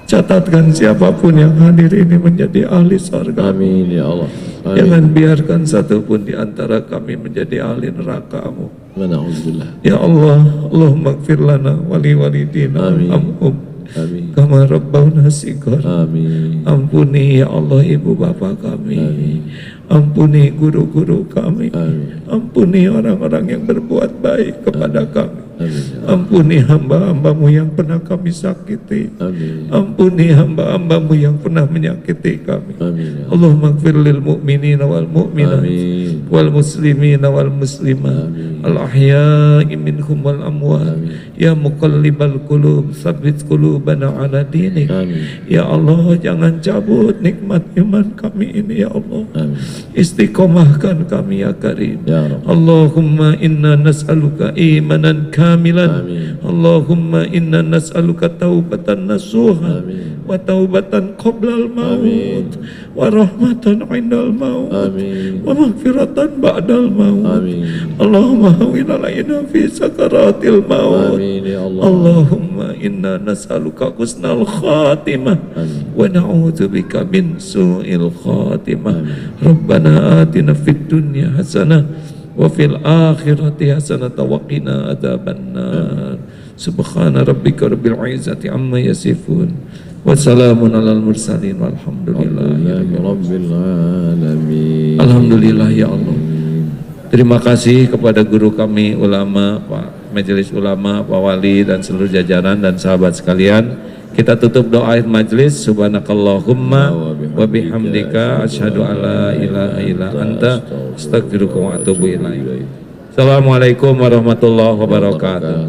catatkan siapapun yang hadir ini menjadi ahli surga. Amin ya Allah. Amin. Jangan biarkan satupun di antara kami menjadi ahli neraka-Mu. Na'udzubillah. Ya Allah, Allahumma gfir lana wali walidina amhum Amin. kama rabbawna shighara. Amin. Ampuni ya Allah ibu bapak kami. Amin. Ampuni guru-guru kami. Amin. Ampuni orang-orang yang berbuat baik kepada kami. Amin. Ampuni hamba-hambamu yang pernah kami sakiti. Amin. Ampuni hamba-hambamu yang pernah menyakiti kami. Amin. Allahumma ighfir lil mu'minina wal mu'minat Amin. wal muslimina wal muslimat Amin. al ahya'i minhum wal amwat. Amin. Ya muqallibal qulub tsabbit qulubana ala dinik. Amin. Ya Allah, jangan cabut nikmat iman kami ini ya Allah. Amin. Istiqomahkan kami ya Karim. Ya Rabb. Allahumma inna nas'aluka imanan kamilan. Amin. Allahumma inna nas'aluka taubatan nasuha Amin. wa taubatan qoblal maut Amin. wa rahmatan indal maut Amin. wa maghfiratan ba'dal maut. Amin. Allahumma hawwin alaina fi sakaratil maut. Amin ya Allah. Allahumma inna nas'aluka husnal khatimah Amin. wa na'udzubika min su'il khatimah. Amin. Rabbana atina fid dunya hasanah wa fil akhirati hasanah wa qina adzabannar. Subhana rabbika rabbil izzati amma yasifun wa salamun alal mursalin walhamdulillahi Rabbil alamin. Alhamdulillah ya Allah. Terima kasih kepada guru kami ulama, Pak Majelis Ulama, Pak Wali dan seluruh jajaran dan sahabat sekalian. Kita tutup doa akhir majelis. Subhanakallahumma wa bihamdika asyhadu an la ilaha illa anta astaghfiruka wa atubu ilaik. Assalamualaikum warahmatullahi wabarakatuh.